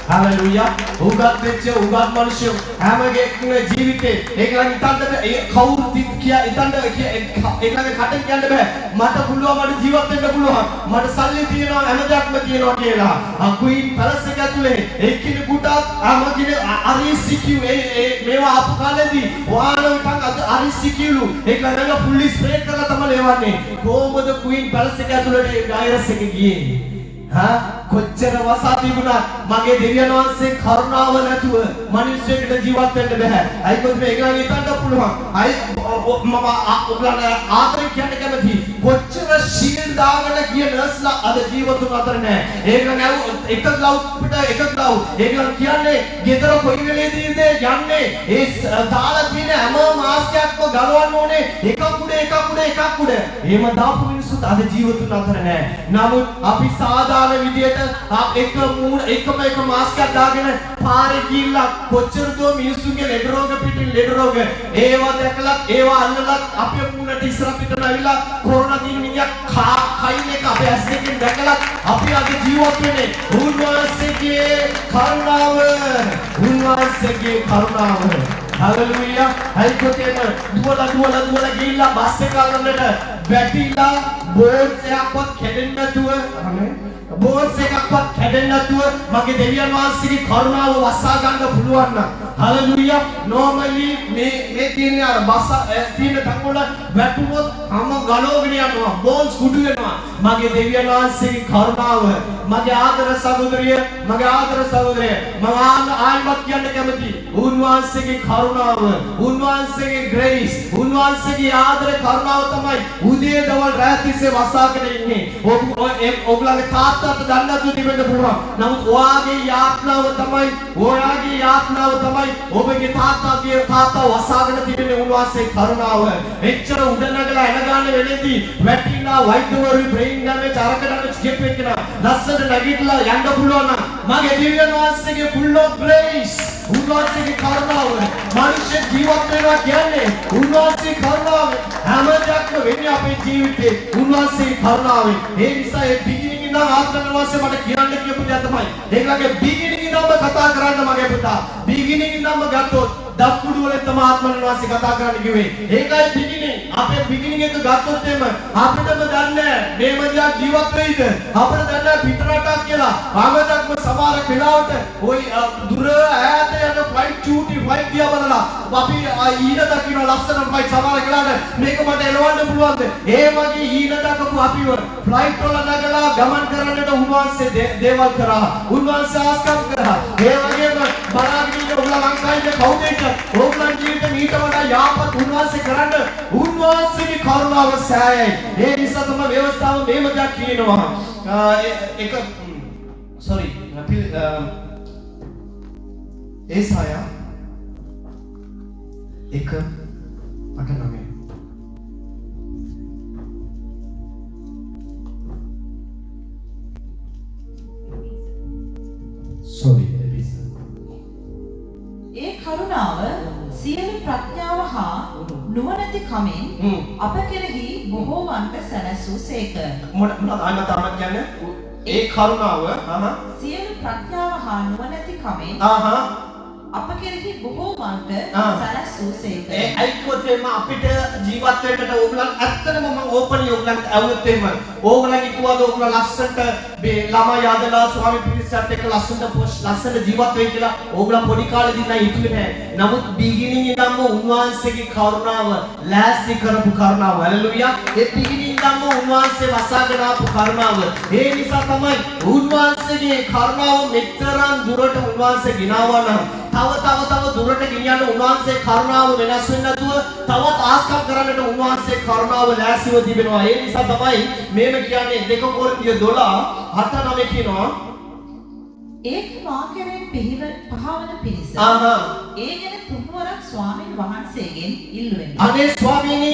hallelujah උගත් වෙච්ච උගත් මිනිස්සු හැමගේ ජීවිතේ ඒගොල්ලන් ඉතින්ද ඒ කවුරුත් කියා ඉතින්ද ඒගොල්ලන්ගේ කටෙන් කියන්න බෑ මට පුළුවන් මට ජීවත් වෙන්න පුළුවන් මට සල්ලි තියෙනවා හැමදේක්ම තියෙනවා කියලා අකුයින් පැලස් එක ඇතුලේ එක්කිනෙකුට ආමකින RCQ මේවා ආපු කාලේදී වාහන විතක් RCQලු ඒගොල්ලන්ගේ ෆුල් ස්ප්‍රේ කරලා තමයි ලේවන්නේ කොහොමද කුයින් පැලස් එක ඇතුලේ වෛරස් එක ගියේ කොච්චර වසා තිබුණා මගේ දෙවියන් වහන්සේ කරුණාව නැතුව මිනිස්සෙකුට ජීවත් වෙන්න බෑ. අයිකොත් මේකලා හිතන්න පුළුවන්. අයි මම ඔයගලට ආදරේ කියන්න කැමති. කොච්චර ෂීල්ඩ් දාගෙන ගිය නර්ස්ලා අද ජීවතුන් අතර නැහැ. ඒගොල්ලන් එක ග්ලව් පිට එක ග්ලව්. ඒගොල්ලන් කියන්නේ ගෙදර කොයි වෙලේදීද යන්නේ? ඒ දාලා තියෙන හැම මාස්ක් එකක්ම ගලවන්න ඕනේ. එකක් උඩ. එහෙම දාපු මිනිස්සුත් අද ජීවතුන් අතර නැහැ. නමුත් අපි සාමාන්‍ය විදියට එක මාස්ක් එකක් දාගෙන පාරේ ගිහිල්ලා කොච්චර දෝ මිනිස්සුන්ගේ ලෙඩ රෝග පිටින් ලෙඩ රෝග ඒවා දැකලා ඒවා අල්ලලා අපේ මුණට ඉස්සර පිටට ඇවිල්ලා කොරෝනා දින මිනිහා කයින් එක අපේ ඇස් දෙකෙන් දැකලා අපි අද ජීවත් වෙන්නේ උන්වහන්සේගේ කරුණාව හලෙලූයා හයිකොතේම දුවලා ගිහිල්ලා බස් එක අල්ලන්නට වැටිලා බෝඩ්ස් එකක්වත් කැඩෙන්නේ නැතුව බෝඩ්ස් එකක්වත් කැඩෙන්නේ නැතුව මගේ දෙවියන් වහන්සේගේ කරුණාව වසා ගන්න පුළුවන් නම් හලෙලූයා normally මේ තියෙන අර බස් තියෙන තැන් වල වැටුනොත් හැම ගලවගෙන යනවා බෝල්ස් කුඩු වෙනවා මගේ දෙවියන් වහන්සේගේ කරුණාව මගේ ආදර සහෝදරිය මම ආයිමත් කියන්න කැමතියි උන්වහන්සේගේ කරුණාව උන්වහන්සේගේ grace උන්වහන්සේගේ ආදර කරුණාව තමයි උදේ දවල් රාත්‍රී තිස්සේ වසාගෙන ඉන්නේ ඔයගොල්ලන්ගේ තාත්තට දන්නේ නැතුව තිබෙන්න පුළුවන් නමුත් ඔයාගේ යාත්‍රාව තමයි ඔබගේ තාත්තා වසාගෙන තිබෙන උන්වහන්සේගේ කරුණාව එච්චර උඩ නගලා එන ගන්න වෙලෙදී වැටිලා වෛද්‍යවරු බ්‍රේන් ඩැමේජ් අරක ඩැමේජ් ගෙප් එකන ලස්සට නැගිටලා යන්න පුළුවන් නම් මගේ දිව්‍යන් වහන්සේගේ full of grace උන්වහන්සේගේ කරුණාව මනුෂ්‍ය ජීවත් වෙනවා කියන්නේ උන්වහන්සේගේ කරුණාව හැම දෙයක්ම වෙන්නේ අපේ ජීවිතේ උන්වහන්සේගේ කරුණාවෙන් ඒ නිසා ඒ beginning ඉඳන් ආත්මන වාස්සේ මට කියන්න කියපු දේ තමයි ඒකලගේ beginning ඉඳන්ම කතා කරන්න මගේ පුතා beginning ඉඳන්ම ගත්තොත් දක්කුඩු වලින් තමයි ආත්මන වාස්සේ කතා කරන්න කිව්වේ ඒකයි beginning අපේ beginning එක ගත්තොත් එම අපිටම දන්නේ මේ මදියා ජීවත් වෙයිද අපිට දන්නේ පිටරටක් කියලා ආගමක්ම සමහර වෙලාවට ওই දුර ඈත යන ෆ්ලයිට් චූටි ෆ්ලයිට් දිහා බලලා අපි ඊන දකින්න ලස්සන ෆ්ලයිට් සමහර වෙලාවට මේක මට එලවන්න පුළුවන්ද ඒ වගේ ඊන දකපු අපිව ෆ්ලයිට් වල නගලා ගමන් කරන්නට උන්වහන්සේ දේවල් කරා උන්වහන්සේ ආස්කම් කරා ඒ වගේම බලාගෙන ඉන්න ඔයගොල්ලෝ ලංකාවේ කවුද ඕගොල්ලන් ජීවිතේ ඊට වඩා යාපත් උන්වහන්සේ කරන්න උන්වහන්සේගේ කරුණාව සෑයයි ඒ නිසා තමයි ව්‍යවස්ථාව මේම දෙයක් කියනවා එක sorry ඒසායා 1:9 sorry ඒ කරුණාව සියලු ප්‍රඥාව හා නුවණැති කමෙන් අප කෙරෙහි බොහෝවන්ට සැලසූසේක. මොනවද ආයමතාවක් කියන්නේ? ඒ කරුණාව සියලු ප්‍රඥාව හා නුවණැති කමෙන් අප කෙරෙහි බොහෝවන්ට සැලසූසේක. ඒ අයිකොතේම අපිට ජීවත් වෙන්නට ඕගලන් ඇත්තටම මම ඕපන්ලි ඕගලන්ට අවුත් එම ඕගලන් කිව්වද ඕගලන් ලස්සනට මේ ළමයි ආදලා ස්වාමි පිරිසත් එක්ක ලස්සන ජීවත් වෙයි කියලා ඕගලන් පොඩි කාලේදී නම් හිතුවේ නැහැ. නමුත් බිගිනින් ඉඳන්ම උන්වහන්සේගේ කරුණාව ලෑස්ති කරපු කරුණාව. හලෙලූයා. ඒ බිගිනින් ඉඳන්ම උන්වහන්සේ වසාගෙන ආපු කරුණාව. ඒ නිසා තමයි උන්වහන්සේගේ කරුණාව මෙතරම් දුරට උන්වහන්සේ ගෙනාවා නම් තව දුරට ගෙනියන්න උන්වහන්සේ කරුණාව වෙනස් වෙන්නේ නැතුව තවත් ආස්කම් කරන්නට උන්වහන්සේ කරුණාව ලෑස්තිව තිබෙනවා. ඒ නිසා තමයි මේම කියන්නේ 2 කොරින්තිය 12:8-9 කියනවා. ඒක මා කෙරෙන් පහවන පිණිස. ඒ ගැන තුන්වරක් ස්වාමීන් වහන්සේගෙන් ඉල්ලුවෙමි. අනේ ස්වාමීනි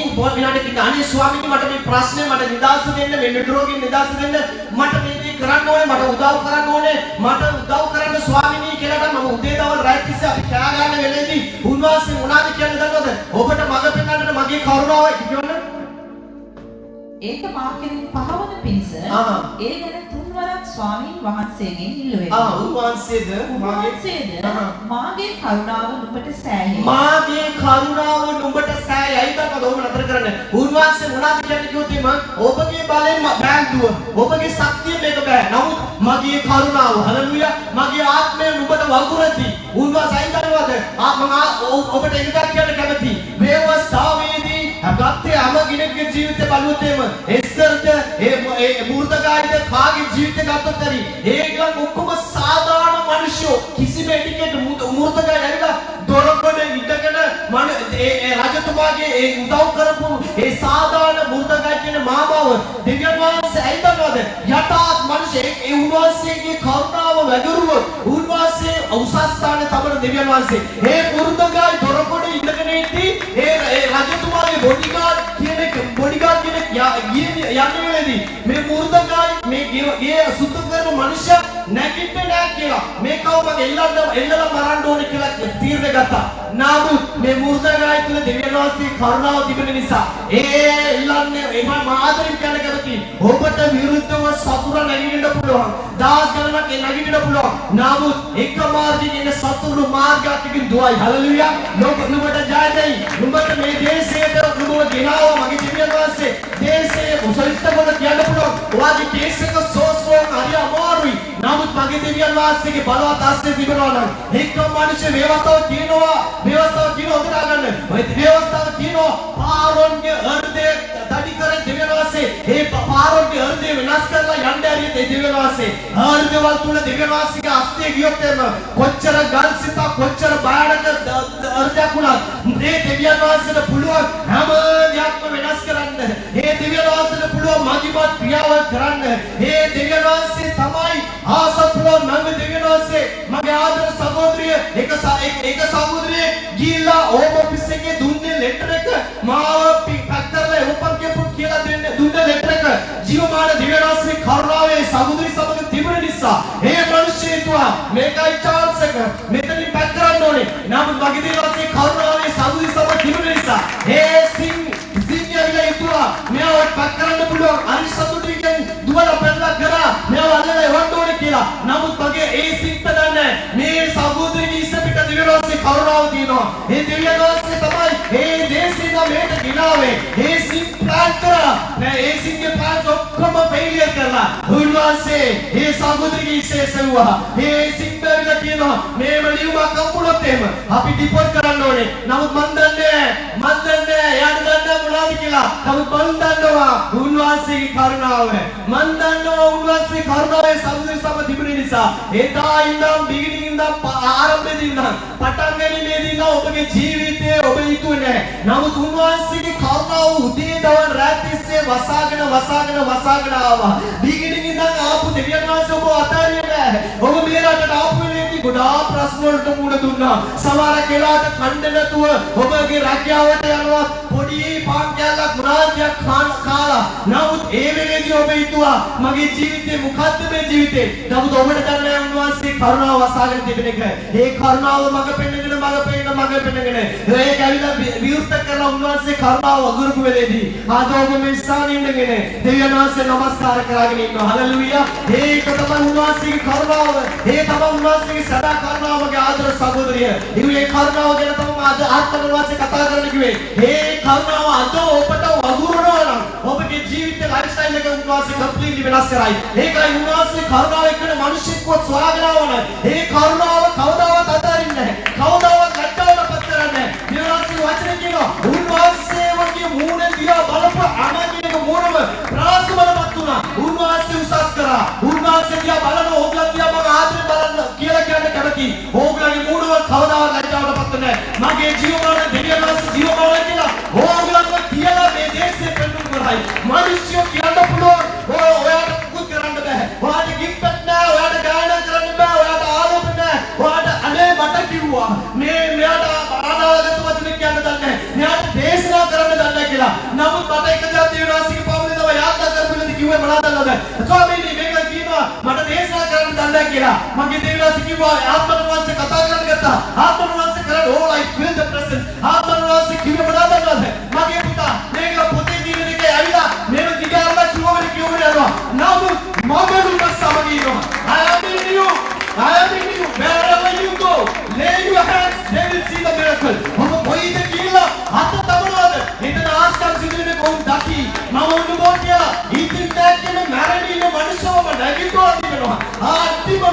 අනේ ස්වාමීනි මට මේ ප්‍රශ්නේ මට නිදාස දෙන්න මේ නිරෝගී නිදාස දෙන්න මට මේ දේ කරන්න ඕනේ මට උදව් කරන්න ඕනේ මට උදව් කරන්න ස්වාමීනි කියලා මම උදේ දවල් රාත්‍රී තිස්සේ අපි කෑ ගන්න වෙලේදී උන්වහන්සේ මොනවද කියන්නේ දන්නවද? ඔබට මඟ පෙන්වන්නට මගේ කරුණාවයි කියන්න. ඒක මා කෙරෙන් පහවන පිණිස ඒ ගැන තුන්වරක් ස්වාමීන් වහන්සේගෙන් ඉල්ලුවෙමි. උන්වහන්සේද මාගේ කරුණාව නුඹට සෑහේ. මාගේ කරුණාව නුඹට සෑහේ. අයිතක ඔබ නතර කරන්න. උන්වහන්සේ මොනවද කියන්නේ කිව්වොත් ඔබගේ බලයෙන් බෑන්දුව. ඔබගේ ශක්තිය මේක බෑ. නමුත් මගේ කරුණාව හලෙලූයා මගේ ආත්මය නුඹට වගුරති. උන්වහන්සේ අයිතකවද ඔබට එකක් කියන්න කැමතියි. වේවස්ථාවේදී ගත්තේ අමගිනෙක්ගේ ජීවිතේ බලුවොත් එස්තරට ඒ මූර්තකායිද කාගේ ජීවිතේ ගත්තොත් හරි ඒගොල්ලෝ ඔක්කොම සාමාන්‍ය මිනිස්සු කිසිම එඩිකේට් මූර්තකායි ඇවිල්ලා දොරකඩ ඉඳගෙන ඒ රජතුමාගේ ඒ උදව් කරපු ඒ සාමාන්‍ය මූර්තකායි කියන මාමාව දෙවියන් වහන්සේ ඇයිදන්නවද යටාත් මිනිස්සේ ඒ උන්වහන්සේගේ කරුණාව වැඩිරුවොත් උන්වහන්සේ උසස් ස්ථානයේ තමන දෙවියන් වහන්සේ ඒ කුරුඳගායි දොරකොඩ ඉඳගෙන ඉඳි ඒ රජතුමාගේ බොඩිගාඩ් කෙනෙක් යන්නේ වෙලෙදී මේ මුරුදගායි මේ ගේ සුද්ධ කරන මනුෂ්‍ය නැගිටින්නේ නැහැ කියලා මේකව මගේ එල්ලලා මරන්න ඕනේ කියලා තීරණය ගත්තා. නමුත් මේ මුරුදගායි තුල දෙවියන් වහන්සේ කරුණාව තිබෙන නිසා ඒ එල්ලන්නේ එම මාතරින් කියන කැමති ඔබට විරුද්ධව සතුර නැගිටින්න පුළුවන්. දාස් ගණනක් නැගිටින්න පුළුවන්. නමුත් එක මාර්ගයකින් එන සතුරු මාර්ගයකින් දුවයි. හලෙලූයා. නුඹට ජය දෙයි. නුඹට මේ දේශයට නුඹව ගෙනාවා මගේ දෙවියන් වහන්සේ. දේශයේ උසලිටවල කියන්න පුළුවන්. ඔයාගේ කේස් එක සෝස්රෝන් හරි අමාරුයි. නමුත් මගේ දෙවියන් වහන්සේගේ බලවත් ආශ්‍රය තිබෙනවා නම් එක්ක මිනිස්සු ව්‍යවස්ථාව කියනවා උදට ගන්න. ඔය ව්‍යවස්ථාව කියනවා පාරොන්ගේ හෘදය දඩි කරන් දෙවියන් වහන්සේ ඒ පාරොන්ගේ හෘදය වෙනස් කරලා යන්න ඇරියෙත් ඒ දෙවියන් වහන්සේ හෘදවල තුල දෙවියන් වහන්සේගේ අස්තිය ගියොත් එම කොච්චර ගල්සිත කොච්චර බාඩක හෘදයක් වුණත් මේ දෙවියන් වහන්සේට පුළුවන් හැම දෙයක්ම වෙනස් කරන්න. ඒ දෙවියන් වහන්සේට පුළුවන් මගිමත් ක්‍රියාව කරන්න. ඒ දෙවියන් වහන්සේ තමයි ආසත්වෝ නම් දෙවියන් වහන්සේ මගේ ආදර සහෝදරිය එක සහෝදරිය ගිහිල්ලා ඕම ඔෆිස් එකේ දුන්නේ ලෙටර් එක මාව පිටතරලා උපන් කියපු කියලා දුන්නේ ලෙටර් එක ජීවමාන දෙවියන් වහන්සේ කරුණාවේ සහෝදරි සමග තිබුණ නිසා ඒ මිනිස්සුන්ට මේකයි chance එක මෙතනින් පැක් කරන්න ඕනේ. නමුත් මගේ දෙවියන් වහන්සේ කරුණාවේ සහෝදරි සමග තිබුණ නිසා ඒ සිංහයලා ඉතුවා මෙයාව පැක් කරන්න පුළුවන්. අනිත් සතුටින් දුවලා පැනලා කරා මෙයාව අල්ලලා එවන්න ඕනේ කියලා. නමුත් මගේ ඒ සිත් දන්නේ මේ සහෝදරියගේ ඉස්ස පිට දෙවියන් වහන්සේ කරුණාව දිනවා. ඒ දෙවියන් වහන්සේ තමයි මේ දේශින මේට ගිනාවේ. ඒ සිත් ප්ලාන් කරා. නෑ ඒ සිත්ගේ ප්ලාන් ඔක්කොම ෆේලියර් කරලා. උන්වහන්සේ ඒ සහෝදරියගේ ඉස්සේ සෙව්වා. ඒ සිත් බැරිලා කියනවා මේව ලියුමක් කම්පුණොත් එහෙම අපි ඩිපෝට් කරන්න ඕනේ. නමුත් මන් දන්නේ යාට දන්නේ මොනවද කියලා. නමුත් මන් දන්නවා උන්වහන්සේගේ කරුණාව. මන් දන්නවා උන්වහන්සේ කරුණාවේ සමුදේ සම තිබුණ නිසා එදා ඉඳන් බිගිනින් ඉඳන් ආරම්භයේදී ඉඳන් පටන් ගැනීමේදී ඉඳන් ඔබගේ ජීවිතේ ඔබ හිතුවේ නැහැ. නමුත් උන්වහන්සේගේ කරුණාව උදේ දවල් රාත් තිස්සේ වසාගෙන ආවා. බිගිනින් ඉඳන් ආපු දෙවියන් වහන්සේ ඔබ අතාරියේ නැහැ. ඔබ මේ රටට ආපු වෙලේදී ගොඩාක් ප්‍රශ්න වලට මුහුණ දුන්නා. සමහර කෙනාට කණ්ඩ නැතුව ඔබගේ රැකියාවට යනවා පොඩි පාන් කෑල්ලක් මුරාදියක් කාලා. නමුත් ඒ වෙලේදී ඔබ හිතුවා මගේ ජීවිතේ මොකද්ද මේ ජීවිතේ. නමුත් ඔබට දන්නේ උන්වහන්සේ කරුණාව වසාගෙන තිබෙන එක. ඒ කරුණාව මඟ පෙන්නගෙන ඒක ඇවිල්ලා විවෘත කරලා උන්වහන්සේ කරුණාව වගුරුපු වෙලේදී ආද ඔබ මේ ස්ථානයේ ඉඳගෙන දෙවියන් වහන්සේ නමස්කාර කරගෙන ඉන්නවා. හලෙලූයා. ඒක තමයි උන්වහන්සේගේ කරුණාව. ඒ තමයි උන්වහන්සේගේ සදා කරුණාවගේ ආදර සහෝදරිය. ඒ කරුණාව ගැන තමයි අද ආත්මවහන්සේ කතා කරන්න කිව්වේ. ඒ කරුණාව අද ඔබට වගුරුනවා නම් ඔබගේ ජීවිතේ ලයිෆ් ස්ටයිල් එක උන්වහන්සේ කම්ප්ලීට්ලි වෙනස් කරයි. ඒකයි උන්වහන්සේ කරුණාව එක්කන මිනිස්සුන්ව සොයාගෙනවන. ඒ කරුණාව කවදාවත් අතාරින්නේ නැහැ. කවදාවත් නැට්ටවට පත් කරන්නේ නැහැ. දේවාලේ වචනේ කියනවා උන්වහන්සේ වගේ මූණ දිහා බලපු අනගිනක මූණම ප්‍රාසවලපත් වුණා. උන්වහන්සේ උසස් කරා. උන්වහන්සේ දිහා බලන ඕගලන් දිහා මම ආදරෙන් බලන්න කියලා කියන්න කැමති. ඕගලන්ගේ මූණවල කවදාවත් නැට්ටවට පත් නැහැ. මගේ ජීවමාන දෙවියන් වහන්සේ ජීවමාන කියලා ඕගලන්ව කියලා මේ දේශේ පෙන්නුම් කරයි. මිනිස්සු කියන්න පුළුවන් ඔයාට කුකුත් කරන්න බෑ. ඔයාට ගිෆ්ට් නැහැ. ඔයාට ගායනා කරන්න බෑ. ඔයාට ආලෝක නැහැ. ඔයාට අනේ මට කිව්වා මෙයාට ආදායගත වචන කියන්න දන්නේ නැහැ. මෙයාට දේශනා කරන්න දන්නේ නැහැ කියලා. නමුත් මට එක දා දේවනාසික පවුලේ තව යාත්‍රා කරපුවේදී කිව්වේ මොනවද දන්නවද? ස්වාමීනි මේක කියනවා මට දේශනා කරන්න දන්නේ නැහැ කියලා. මගේ දේවනාසික කිව්වා ආත්මවංශ කතා කරන්න ගත්තා. ආත්මවංශ කරලා all I feel the presence. ආත්මවංශ කිව්වේ මොනවද දන්නවද? මගේ පුතා මේක පොතේ තියෙන එකේ ඇවිල්ලා මේක දිගාරලා කිව්වනේ යනවා. නමුත් මම දුක සමගිනවා. I am in you. Wherever you go, lay your hands, they will see the miracle. ඔබ කොයිද කියලා අත තබනවාද? එතන ආස්කාර සිදුවෙන්නේ කොහොමද දකි? මම උන්වෝ කියලා ඉතින් දැක්කම මැරෙන්නේ මිනිස්සුම නැගිටුවා තිබෙනවා. අන්තිම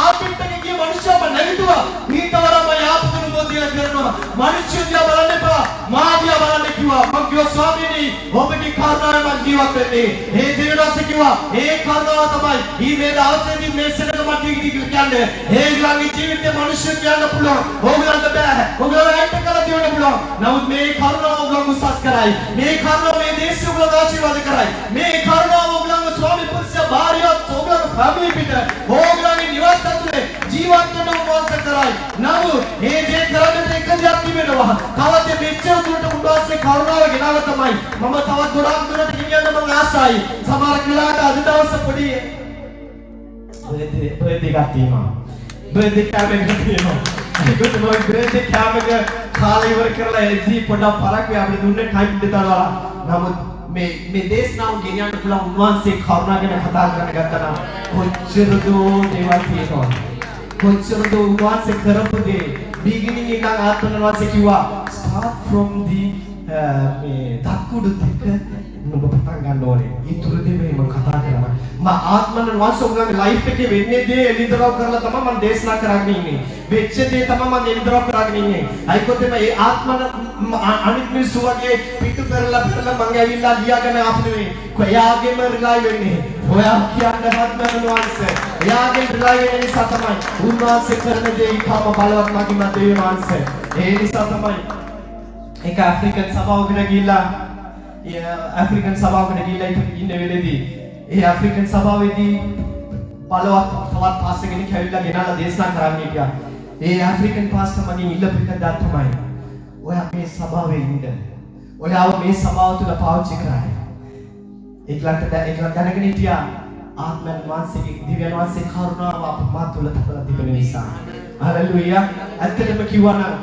ආපිට්ටකේ ගිය මිනිස්සුම නැගිටුවා. ඊට වඩා මම යාපතුරු මොදියා කරනවා. මිනිස්සු දිහා බලන්න එපා. මා දිහා බලන්න කිව්වා. මම කිව්වා ස්වාමීනි ඔබගේ කාරණාව මම ජීවත් වෙන්නේ. ඒ දෙවියන්ස කිව්වා ඒ කාරණාව තමයි මේ දවසේදී මේ සෙනඟ මැද කියන්නේ. ඒගොල්ලන්ගේ ජීවිතේ මිනිස්සු කියන්න පුළුවන්. ඕගොල්ලන්ට බෑ. ඕගොල්ලෝ ඇත්ත කරලා දිවන්න පුළුවන්. නමුත් මේ කාරණාව ඕගොල්ලෝ උසස් කරයි. මේ කාරණාව මේ දේශය ඕගොල්ලෝ ආශිර්වාද කරයි. මේ කාරණාව ඕගොල්ලෝ ස්වාමී පුරුෂයා භාර්යාව ඕගොල්ලෝ family පිට ඕගොල්ලෝගේ නිවාස ඇතුලේ ජීවත් වෙන්න උන්වහන්සේ කරයි. නමුත් මේ දේ කරන්නට එක දෙයක් තිබෙනවා. තවත් මෙච්චර දුරට උන්වහන්සේ කරුණාව ගෙනාව තමයි මම තවත් ගොඩාක් දුරට ගෙනියන්න මම ආසයි. සමහර වෙලාවට අද දවසේ පොඩි බර්ත්ඩේ එකක් තියෙනවා. බර්ත්ඩේ කෑම එකක් තියෙනවා. ඒකත් මම බර්ත්ඩේ කෑම එක කාලේ ඉවර කරලා එද්දී පොඩක් පරක් වේ අපිට දුන්නේ ටයිම් දෙකවලා. නමුත් මේ දේශනාව ගෙනියන්න පුළුවන් උන්වහන්සේ කරුණා ගැන කතා කරන්න ගත්තා නම් කොච්චර දෝ දේවල් තියෙනවා. කොච්චර දෝ උන්වහන්සේ කරපු දේ beginning එක ආත්මන වාසේ කිව්වා start from the මේ දක්කුඩු දෙක නුඹ පටන් ගන්න ඕනේ. ඊටු දෙ මේ මම කතා කරනවා. මම ආත්මන වාසේ ඔයගොල්ලන්ගේ ලයිෆ් එකේ වෙන්නේ දේ එළිදරව් කරලා තමයි මම දේශනා කරගෙන ඉන්නේ. වෙච්ච දේ තමයි මම එළිදරව් කරගෙන ඉන්නේ. අයිකොත් මේ ආත්මන අනිත් මිනිස්සු වගේ පිටු කරලා මම ඇවිල්ලා ලියාගෙන ආපු නෙවෙයි. කොයාගේම රිලයි වෙන්නේ. ඔයා කියන්න ආත්මන වාසේ. එයාගේ රිලයි වෙන නිසා තමයි උන්වහන්සේ කරන දේ ඊටම බලවත් මගින් දෙවියන් වහන්සේ. ඒ නිසා තමයි එක ඇෆ්‍රිකන් සභාවකට ගිහිල්ලා ඇෆ්‍රිකන් සභාවකට ගිහිල්ලා ඉන්න වෙලේදී ඒ ඇෆ්‍රිකන් සභාවේදී බලවත් තවත් පාස්ටර් කෙනෙක් ඇවිල්ලා ගෙනාලා දේශනා කරන්න හිටියා. ඒ ඇෆ්‍රිකන් පාස්ටර් මගෙන් ඉල්ලපු එක දා තමයි ඔයා මේ සභාවේ ඉන්න. ඔයාව මේ සභාව තුල පාවිච්චි කරන්න. ඒකලන්ට දැනගෙන හිටියා ආත්මයන් වහන්සේගේ දිව්‍යන් වහන්සේ කරුණාව අප තුල තබලා තිබෙන නිසා. හලෙලූයා. ඇත්තටම කිව්වා නම්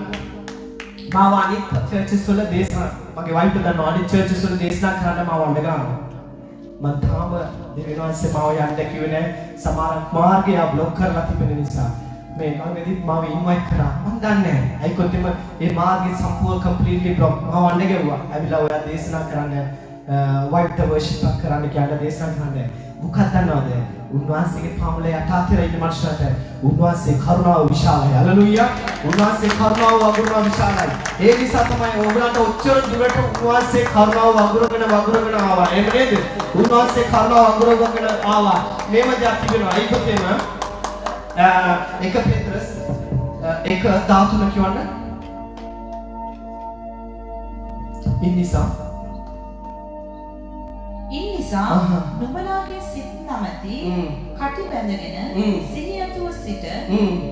මාව අනිත් චර්චස් වල දේශනා මගේ වයිෆ් දන්නවා අනිත් චර්චස් වල දේශනා කරන්න මාව අඬ ගන්නවා. මම තාම දිව්‍යන් වහන්සේ මාව යන්න කිව්වේ නැහැ. සමහර මාර්ගය බ්ලොක් කරලා තිබෙන නිසා. මේ මගෙදිත් මාව ඉන්වයිට් කරා. මම දන්නේ නැහැ. අයිකොත් මේ මාර්ගය සම්පූර්ණ කම්ප්ලීට්ලි බ්ලොක් මාව අඬ ගැව්වා. ඇවිල්ලා ඔයා දේශනා කරන්න වයිෆ් ද වර්ෂිප් කරන්න කියලා දේශනා කරන්න. මොකක්ද දන්නවද? උන්වහන්සේගේ පාමුල යටාතර ඉන්න මනුෂ්‍යයට උන්වහන්සේ කරුණාව විශාලයි. හලෙලූයා. උන්වහන්සේ කරුණාව වගුරුවා විශාලයි. ඒ නිසා තමයි ඔයගලන්ට ඔච්චර දුරට උන්වහන්සේ කරුණාව වගුරගෙන ආවා. එහෙම නේද? උන්වහන්සේ කරුණාව වගුරගෙන ආවා. මේව දෙයක් තිබෙනවා. ඒකත් එම එක පෙත්‍රස් එක 13 කියවන්න. ඉන්නිසා නුඹලාගේ සිත් නමැති කටි බැඳගෙන සිහියතුව සිට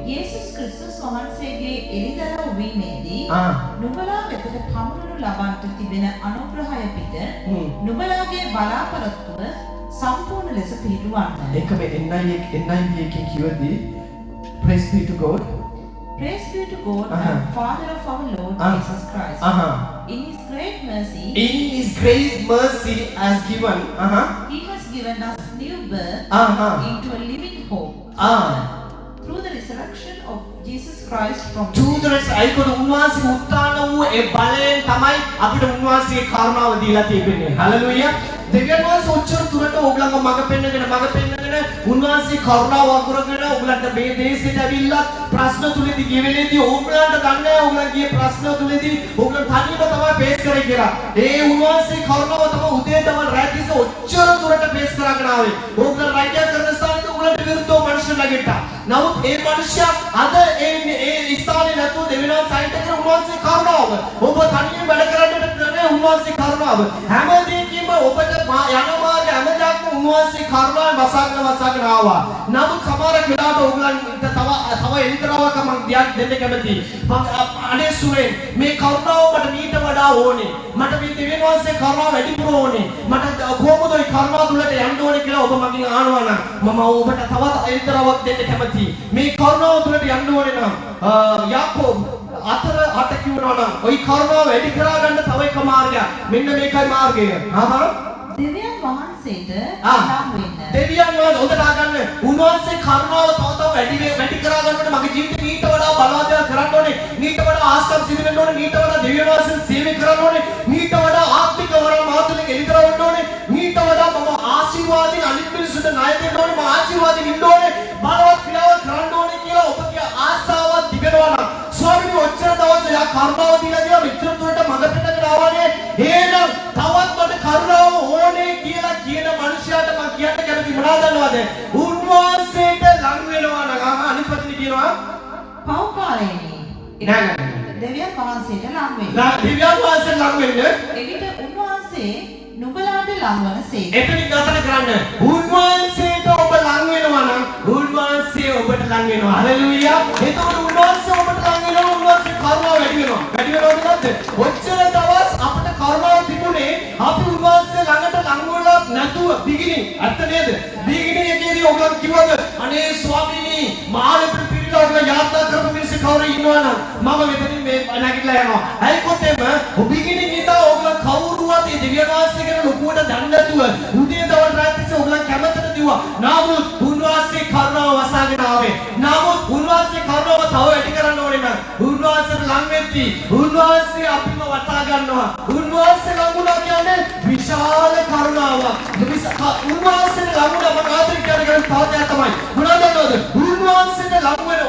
යේසුස් ක්‍රිස්තුස් වහන්සේගේ එළිදරව් වීමේදී නුඹලා වෙතට පමුණුණු ලබන්නට තිබෙන අනුග්‍රහය පිට නුඹලාගේ බලාපොරොත්තුව සම්පූර්ණ ලෙස පිහිටුවන්න. ඒක මේ NIV එකේ කියවදී praise be to God. Praise be to God and Father of our Lord Jesus Christ. In His great mercy, has given. He has given us new birth into a living hope through the resurrection of Jesus Christ from the dead. අයිකොද උන්වහන්සේ උත්ථාන වූ ඒ බලයෙන් තමයි අපිට උන්වහන්සේගේ කරුණාව දීලා තියෙන්නේ. Hallelujah. දෙවියන් වහන්සේ ඔච්චර දුරට ඕගලන්ව මඟ පෙන්නගෙන උන්වහන්සේ කරුණාව වගුරගෙන ඕගලන්ට මේ දේශයට ඇවිල්ලා ප්‍රශ්න තුලදී ගෙවෙලේදී ඕගලන්ට දන්නේ ඕගලන් ගියේ ප්‍රශ්න තුලදී ඕගලන් තනියම තමයි ෆේස් කරේ කියලා. ඒ උන්වහන්සේ කරුණාව තමයි උදේ තමයි රැකිස ඔච්චර දුරට ෆේස් කරගෙන ආවේ. ඕගලන් රැකියා කරන ස්ථානෙට ඕගලන්ට විරුද්ධව මනුෂ්‍ය නැගිට්ටා. නමුත් ඒ මනුෂ්‍යයා අද ඒ ස්ථානේ නැතුව දෙවියන් සයිට් එකට උන්වහන්සේ කරුණාව. ඔබ තනියම වැඩ කරන්නට නෙවෙයි උන්වහන්සේ කරුණාව. හැමදේකම ඔබට යන මාර්ගය හැමදාම උන්වහන්සේ කරුණාවෙන් වසාගෙන ආවා. නමුත් සමහර වෙලාවට ඕගලන්ට තව එලිතරාවක් මම දෙයක් දෙන්න කැමතියි. අනේ සුරෙන් මේ කරුණාව මට මීට වඩා ඕනේ. මට මේ දෙවියන් වහන්සේ කරුණාව වැඩිපුර ඕනේ. මට කොහොමද ඒ කරුණාව තුලට යන්න ඕනේ කියලා ඔබ මගෙන් අහනවා නම් මම ඔබට තවත් එලිතරාවක් දෙන්න කැමතියි. මේ කරුණාව තුලට යන්න ඕනේ නම් යාකෝබ් 4:8 කියනවා නම් ওই කරුණාව වැඩි කරගන්න තව එක මාර්ගයක්. මෙන්න මේකයි මාර්ගය. දෙවියන් වහන්සේට නම් වෙන්න. දෙවියන් වහන්සේ හොඳට අහගන්න. උන්වහන්සේ කරුණාව තව වැඩි කරගන්නකොට මගේ ජීවිතේ ඊට වඩා බලවත් දේවල් කරන්න ඕනේ. ඊට වඩා ආස්තම් සිදු වෙන්න ඕනේ. ඊට වඩා දෙවියන් වහන්සේ සේවය කරන්න ඕනේ. ඊට වඩා ආත්මික වරන් මාතුලෙන් එළිදරවන්න ඕනේ. ඊට වඩා මම ආශිර්වාදයෙන් අනිත් මිනිස්සුන්ට ණය දෙන්න ඕනේ. මම ආශිර්වාදයෙන් ඉන්න ඕනේ. බලවත් ක්‍රියාවක් කරන්න ඕනේ කියලා ඔබගේ ආශාවක් තිබෙනවා නම් ස්වාමීනි ඔච්චර දවස් යා කරුණාව දීලා මෙච්චර දුරට මඟ පෙන්නගෙන ආවනේ. එහෙනම් තව මොකද? උන්වහන්සේට ලං වෙනවා නම් අනිත් පැත්තට කියනවා පෞකාරයනි. නෑ. දෙවියන් වහන්සේට ලං වෙන්න. දිව්‍යන් වහන්සේට ලං වෙන්න. එවිට උන්වහන්සේ නුඹලාට ලංවනසේ. එතනින් ගතන කරන්න. උන්වහන්සේට ඔබ ලං වෙනවා නම් උන්වහන්සේ ඔබට ලං වෙනවා. හලෙලූයා. එතකොට උන්වහන්සේ ඔබට ලං වෙනවා. උන්වහන්සේ කරුණාව වැඩි වෙනවා. වැඩි වෙනවද නැද්ද? ඔච්චර දවස් අපිට කරුණාව තිබුණේ අපි උන්වහන්සේ ළඟට ලං වෙලා නැතුව බිගිනින්. ඇත්ත නේද? බිගිනින් එකේදී ඔයගොල්ලෝ කිව්වද අනේ ස්වාමීනි මාළේ පිළිලා ඔයගොල්ලෝ යාත්‍රා කරපු මිනිස්සු කවුරු ඉන්නවනම් මම මෙතනින් මේ නැගිටලා යනවා. ඇයි කොතෙම බිගිනින් ඉඳලා ඔයගොල්ලෝ කවුරුවත් මේ දිව්‍යවාසී කියන ලොකුවට දන්නේ නැතුව උදේ දවල් රාත්‍රියේ ඔයගොල්ලෝ කැමතට දිව්වා. නමුත් උන්වහන්සේ කරුණාව වසාගෙන ආවේ. නමුත් උන්වහන්සේ කරුණාව තව වැඩි කරන්න ඕනේ නම් උන්වහන්සේට ලං වෙද්දී උන්වහන්සේ අපිව වසා ගන්නවා. උන්වහන්සේ ලඟුණා කියන්නේ විශාල කරුණාවක්. උන්වහන්සේට ලඟුණා මම ආදරය කරගෙන තවදයක් තමයි. මොනවද දන්නවද? උන්වහන්සේට ලං වෙන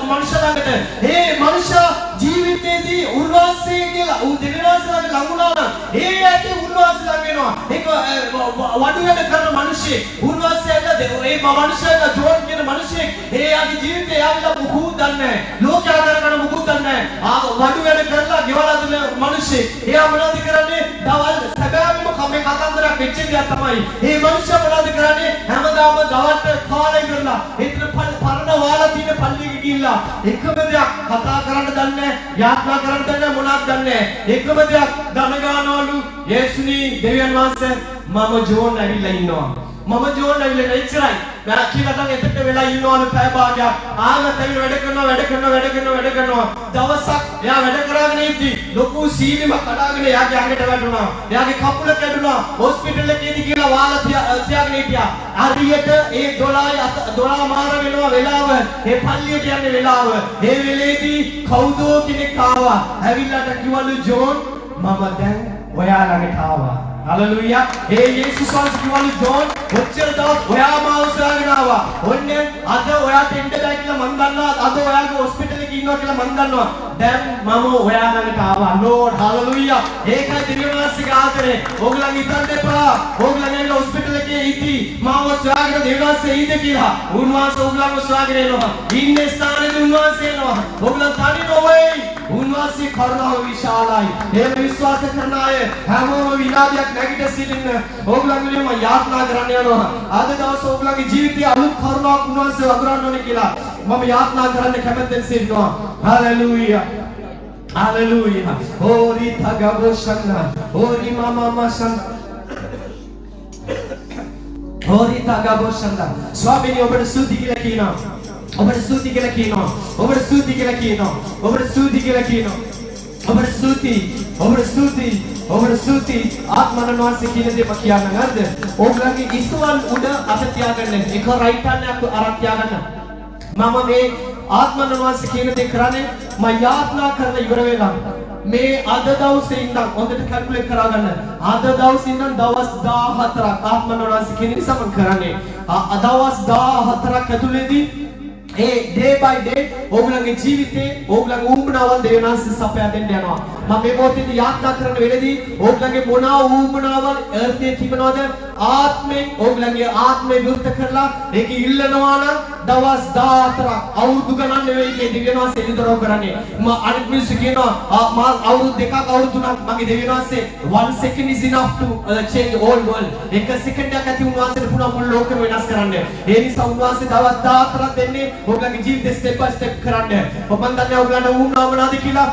මනුෂ්‍ය ළඟට ඒ මනුෂ්‍ය ජීවිතයේදී උන්වහන්සේ කියලා දෙවියන්වහන්සේලාට ලඟුණා නම් ඒ ඇටි උන්වහන්සේ ළඟ වෙනවා. ඒක වඩු වැඩ කරන මිනිස්සෙ උන්වහන්සේ ඇවිල්ලා ඒ මනුෂ්‍යයා ජෝන් කියන මිනිස්සෙක් ඒ ආගේ ජීවිතේ යාවිලා මුකුත් දන්නේ නැහැ. ලෝකාකාර කරන මුකුත් දන්නේ නැහැ. වඩු වැඩ කරලා ගෙවලා දුන්න මිනිස්සෙක්. එයා මොනවද කරන්නේ? දවල් සැබෑම කමේ කතන්දරයක් වෙච්ච දෙයක් තමයි. මේ මිනිස්සයා මොනවද කරන්නේ? හැමදාම දවල්ට කාලය කරලා එතන පරණ වාලා තියෙන පල්ලියක ගිහිල්ලා එකම දෙයක් කතා කරන්න දන්නේ නැහැ. යාත්‍රා කරන්න දන්නේ නැහැ. මොනවද දන්නේ නැහැ. එකම දෙයක් දන ගන්නවලු යේසුනි දෙවියන් වහන්සේ මම ජෝන් ඇවිල්ලා ඉන්නවා. මම ජෝන් ඇවිල්ලා ඉච්චරයි. මම කියලා තමයි එතෙට වෙලා ඉන්නවලු පැය භාගයක්. ආගත් ඇවිල්ලා වැඩ කරනවා. දවසක් එයා වැඩ කරගෙන ඉද්දි ලොකු සීලිම කඩාගෙන එයාගේ අඟට වැටුණා. එයාගේ කකුල කැඩුණා. හොස්පිටල් එකේදී කියලා වාලා තියාගෙන හිටියා. හරියට ඒ 12 මාර වෙනවා වෙලාව. ඒ පල්ලියට යන්නේ වෙලාව. ඒ වෙලේදී කවුදෝ කෙනෙක් ආවා. ඇවිල්ලාට කිව්වලු ජෝන් මම දැන් ඔයා ළඟට ආවා. Hallelujah. Hey Jesus වහන්සේ කිව්වලු ජෝන් ඔච්චර දවස් ඔයා මාව සොයාගෙන ආවා. ඔන්නේ අද ඔයාට එන්න බෑ කියලා මම දන්නවා. අද ඔයාගේ හොස්පිටල් එකේ ඉන්නවා කියලා මම දන්නවා. දැන් මම ඔයා ළඟට ආවා. Lord hallelujah. ඒකයි දෙවියන්වහන්සේගේ ආදරේ. ඕගොල්ලන් හිතන්න එපා. ඕගොල්ලන් ඇවිල්ලා හොස්පිටල් එකේ ඉති මාව සොයාගෙන දෙවියන්වහන්සේ ඉඳ කියලා. උන්වහන්සේ ඕගොල්ලන්ව සොයාගෙන එනවා. ඉන්නේ ස්ථානයේ උන්වහන්සේ එනවා. ඕගොල්ලන් තනි නොවේ. උන්වහන්සේ කරුණාව විශාලයි. එහෙම විශ්වාස කරන අය හැමෝම විනාඩියක් නැගිට සිටින්න ඕගොල්ලන්ගේ මම යාත්‍රා කරන්න යනවා. අද දවසේ ඕගොල්ලන්ගේ ජීවිතයේ අලුත් කරුණාවක් උන්වහන්සේ වගුරන්න ඕනේ කියලා මම යාත්‍රා කරන්න කැමැත්තෙන් සිටිනවා. Hallelujah. Hallelujah. Hori thagaboshanna. Hori mama shanna. Hori thagaboshanna. ස්වාමීනි ඔබට ස්තුති කියලා කියනවා. ඔබට ස්තුති කියලා කියනවා. ඔබට ස්තුති කියලා කියනවා. ඔබට ස්තුති කියලා කියනවා. ඔබට ස්තුති. ඔබට ස්තුති. ඔබට ස්තුති. ආත්මනවාසේ කියන දේ මම කියන්න නේද? ඔබලගේ ඉස්තුවන් උඩ අත තියාගන්න. එක රයිට් හෑන්ඩ් එක අරන් තියාගන්න. මම මේ ආත්මනවාසේ කියන දේ කරන්නේ මම යාත්‍රා කරලා ඉවර වෙලා මේ අද දවසේ ඉඳන් හොඳට කැල්කියුලේට් කරගන්න. අද දවසේ ඉඳන් දවස් 14ක් ආත්මනවාසේ කියන නිසා මම කරන්නේ. දවස් 14ක් ඇතුළතදී ඒ day by day ඕගොල්ලන්ගේ ජීවිතේ ඕගොල්ලන්ගේ උඹනාවල් දෙවියන්වහන්සේ සපයා දෙන්න යනවා. මම මේ මොහොතේදී යාත්‍රා කරන වෙලෙදී ඕගොල්ලන්ගේ මොනවා උඹනාවල් එර්ථයේ තිබනවද ආත්මෙන් ඕගොල්ලන්ගේ ආත්මය විරුද්ධ කරලා ඒක ඉල්ලනවා නම් දවස් 14ක් අවුරුදු ගණන් නෙවෙයි මේ දෙවියන්වහන්සේ එළිදරව් කරන්නේ. මම අනිත් මිනිස්සු කියනවා මා අවුරුදු 2ක් අවුරුදු 3ක් මගේ දෙවියන්වහන්සේ 1 second is enough to change the whole world. එක සෙකන්ඩයක් ඇති උන්වහන්සේට පුළුවන් මුළු ලෝකෙම වෙනස් කරන්න. ඒ නිසා උන්වහන්සේ දවස් 14ක් දෙන්නේ ඔයගලගේ ජීවිතේ ස්ටෙප් බයි ස්ටෙප් කරන්න. ඔබ දන්නේ ඔයගලන්ට වුණා මොනවද කියලා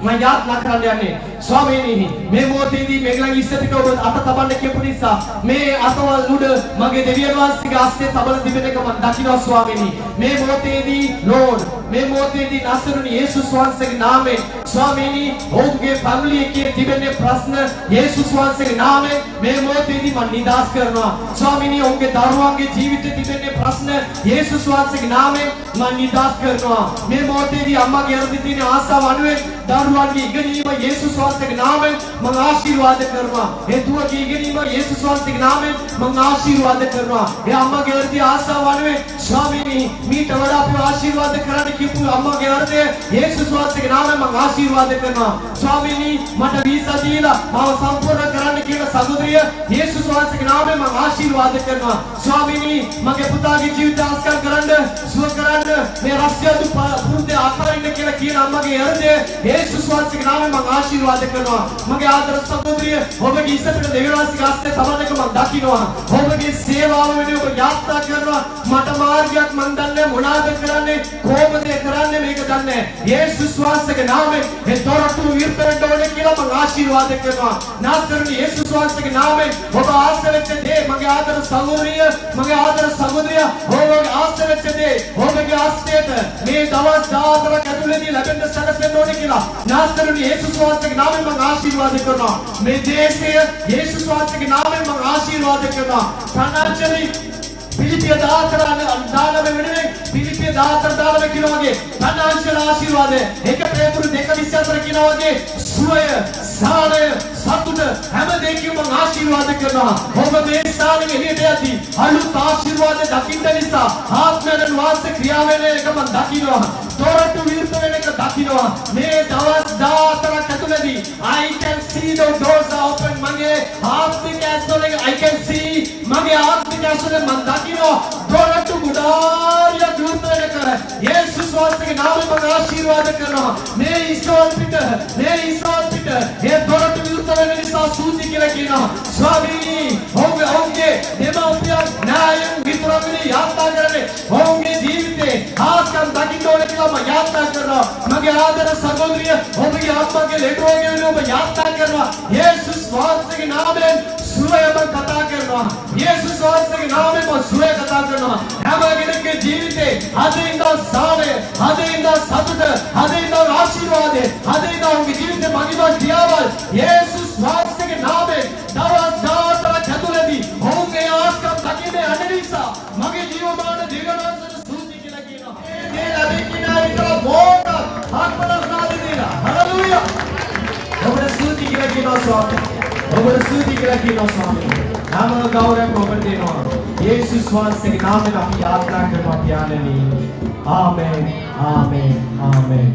මම යාත්‍රා කරන්න යන්නේ. ස්වාමීනි මේ මොහොතේදී මේගලගේ ඉස්සෙට ඔබ අත තබන්න කියපු නිසා මේ අතවල් උඩ මගේ දෙවියන් වහන්සේගේ අස්සේ තබන තිබෙන එක මම දකිනවා ස්වාමීනි. මේ මොහොතේදී Lord මේ මොහොතේදී නාසරුනි යේසුස් වහන්සේගේ නාමයෙන් ස්වාමීනි ඔවුන්ගේ ෆැමිලි එකේ තිබෙන ප්‍රශ්න යේසුස් වහන්සේගේ නාමයෙන් මේ මොහොතේදී මම නිදහස් කරනවා. ස්වාමීනි ඔවුන්ගේ දරුවන්ගේ ජීවිතේ තිබෙන ප්‍රශ්න යේසුස් වහන්සේගේ නාමයෙන් මම නිදහස් කරනවා. මේ මොහොතේදී අම්මාගේ හෘදයේ තියෙන ආසාව අනුවෙන් දරුවන්ගේ ඉගෙනීම යේසුස් වහන්සේගේ නාමයෙන් මම ආශිර්වාද කරනවා. ඒ දුවගේ ඉගෙනීම යේසුස් වහන්සේගේ නාමයෙන් මම ආශිර්වාද කරනවා. ඒ අම්මාගේ හෘදයේ ආසාව අනුවෙන් ස්වාමීනි මීට වඩා අපිව ආශිර්වාද කරන්න කියපු අම්මාගේ හෘදය යේසුස් වහන්සේගේ නාමයෙන් මම ආශිර්වාද කරනවා. ස්වාමීනි මට වීසා දීලා මාව සම්පූර්ණ කරන්න කියන සහෝදරිය යේසුස් වහන්සේගේ නාමයෙන් මම ආශිර්වාද කරනවා. ස්වාමීනි මගේ පුතාගේ ජීවිත ආස්කම් කරන්න සුව කරන්න මේ රස්තියදු පුරුද්දේ ආකාරින්න කියලා කියන අම්මගේ යර්ධය යේසුස් වහන්සේගේ නාමයෙන් මම ආශිර්වාද කරනවා. මගේ ආදර සහෝදරිය ඔබගේ ඉස්සරට දෙවියන්සේගේ හස්තේ සමනක මම දකින්නවා. ඔබගේ සේවාව වෙනුවෙන් ඔබ යාත්‍රා කරනවා. මට මාර්ගයක් මම දන්නේ මොනවාද කරන්නේ කොහොමද කරන්නේ මේක දන්නේ යේසුස් වහන්සේගේ නාමයෙන් ඒ දොරටු විවෘත වෙන්න ඕනේ කියලා මම ආශිර්වාද කරනවා. නාසරණ යේසුස් වහන්සේගේ නාමයෙන් ඔබ ආශිර්වාද දේ මගේ ආදර සහෝදරිය මගේ ආදර සහෝදරිය ඔබගේ ආශිර්වාද දේ ඔබගේ ආස්තයට මේ දවස් 14ක් ඇතුළතදී ලැබෙන්න සැලසෙන්න ඕනේ කියලා නාසරණ යේසුස් වහන්සේගේ නාමයෙන් මම ආශිර්වාද කරනවා. මේ දේශය යේසුස් වහන්සේගේ නාමයෙන් මම ආශිර්වාද කරනවා. financially පිලිපිය දාතරන දානම වෙනුවෙන් පිලිපිය දාතර දානම කියනවා වගේ financial ආශිර්වාදය එක පේතුරු 2:24 කියනවා වගේ සුවය සානය සතුට හැම දෙයකින්ම ආශිර්වාද කරනවා. ඔබ මේ ස්ථානෙ එළියට යති අලුත් ආශිර්වාද දකින්න නිසා ආත්මයෙන් වාස ක්‍රියා වෙන එක මම දකින්නවා. දොරටු විවෘත වෙන එක දකින්නවා. මේ දවස් 14ක් ඇතුළතදී I can see the doors are open. මගේ ආත්මික ඇස්වලින් I can see මගේ ආත්මික ඇස්වලින් මම දකින්නවා දොරටු ගුඩාරිය විවෘත වෙන කර යේසුස් වහන්සේගේ නාමයෙන් මම ආශිර්වාද කරනවා. මේ ඉස්රායල් පිට ඒ දොරටු විවෘත වෙන නිසා සූති කියලා කියනවා. ස්වාමීනි ඔවුන්ගේ දෙමව්පියන් න්‍යායෙන් විතරමනේ යාත්‍රා කරන්නේ ඔවුන්ගේ ජීවිතේ ආස්කම් දකින්න ඕනේ කියලා මම යාත්‍රා කරනවා. මගේ ආදර සහෝදරිය ඔබගේ ආත්මගේ ලෙඩ රෝගය වෙනුවෙන් ඔබ යාත්‍රා කරනවා. යේසුස් වහන්සේගේ නාමයෙන් සුවය මම කතා කරනවා. යේසුස් වහන්සේගේ නාමයෙන් මම සුවය කතා කරනවා. හැම කෙනෙකුගේ ජීවිතේ අදින්ද සානය අදින්ද සතුට අදින්ද ආශිර්වාදය අදින්ද ඔබගේ ජීවිතේ මගිනවා ක්‍රියාවල් යේසුස් වහන්සේගේ නාමයෙන් දවස් 14ක් ඇතුළතදී ඔවුන්ගේ ආස්කම් දකින්නේ අන්න නිසා මගේ ජීවමාන දිවනාසන සූති කියලා කියනවා. මේ ලැබෙන්නේ විතර බෝට ආත්මනාද දෙනවා. හලෙලූයා. ඔබට සූති කියලා කියනවා ස්වාමී. ඔබට සූති කියලා කියනවා ස්වාමී. නාම ගෞරවයෙන් ඔබට දෙනවා. යේසුස් වහන්සේගේ නාමයෙන් අපි යාත්‍රා කරනවා පියාණනි. ආමෙන් ආමෙන් ආමෙන්.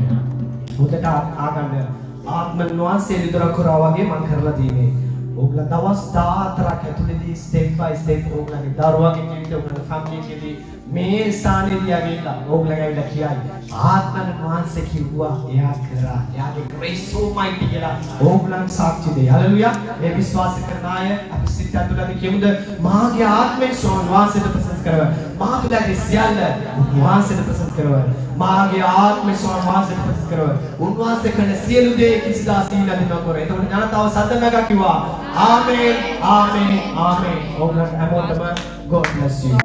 උදට ආගන්න ආත්ම නුවන්සේ විතර කරා වගේ මම කරලා තියෙන්නේ. ඔයගොල්ලෝ දවස් 14ක් ඇතුළතදී step by step ඔයගොල්ලන්ගේ දරුවාගේ ජීවිතේ ඔයගොල්ලන්ගේ ෆැමිලි එකේදී මේ ස්ථානයේදී ආවිල්ලා ඔයගොල්ලෝ ඇවිල්ලා කියයි ආත්ම නුවන්සේ කිව්වා එයා කරා. එයාගේ grace so mighty කියලා ඔයගොල්ලන් සාක්ෂි දෙයි. හalleluya. මේ විශ්වාස කරන අය අපි සිත ඇතුළතදී කියමුද මාගේ ආත්මයෙන් සෝන් වාසයට ප්‍රසන්න කරව. මාගේ සියල්ල වාසයට ප්‍රසන්න කරව. මාගේ ආත්මය සෝන් වාසයට ප්‍රසන්න කරව. උන්වහන්සේ කරන සියලු දේ කිසිදා සීලා දෙනවා කර. එතකොට ජනතාව සද්දනගා කිව්වා ආමෙන් ආමෙන් ආමෙන්. ඔයගොල්ලන් හැමෝටම God bless you.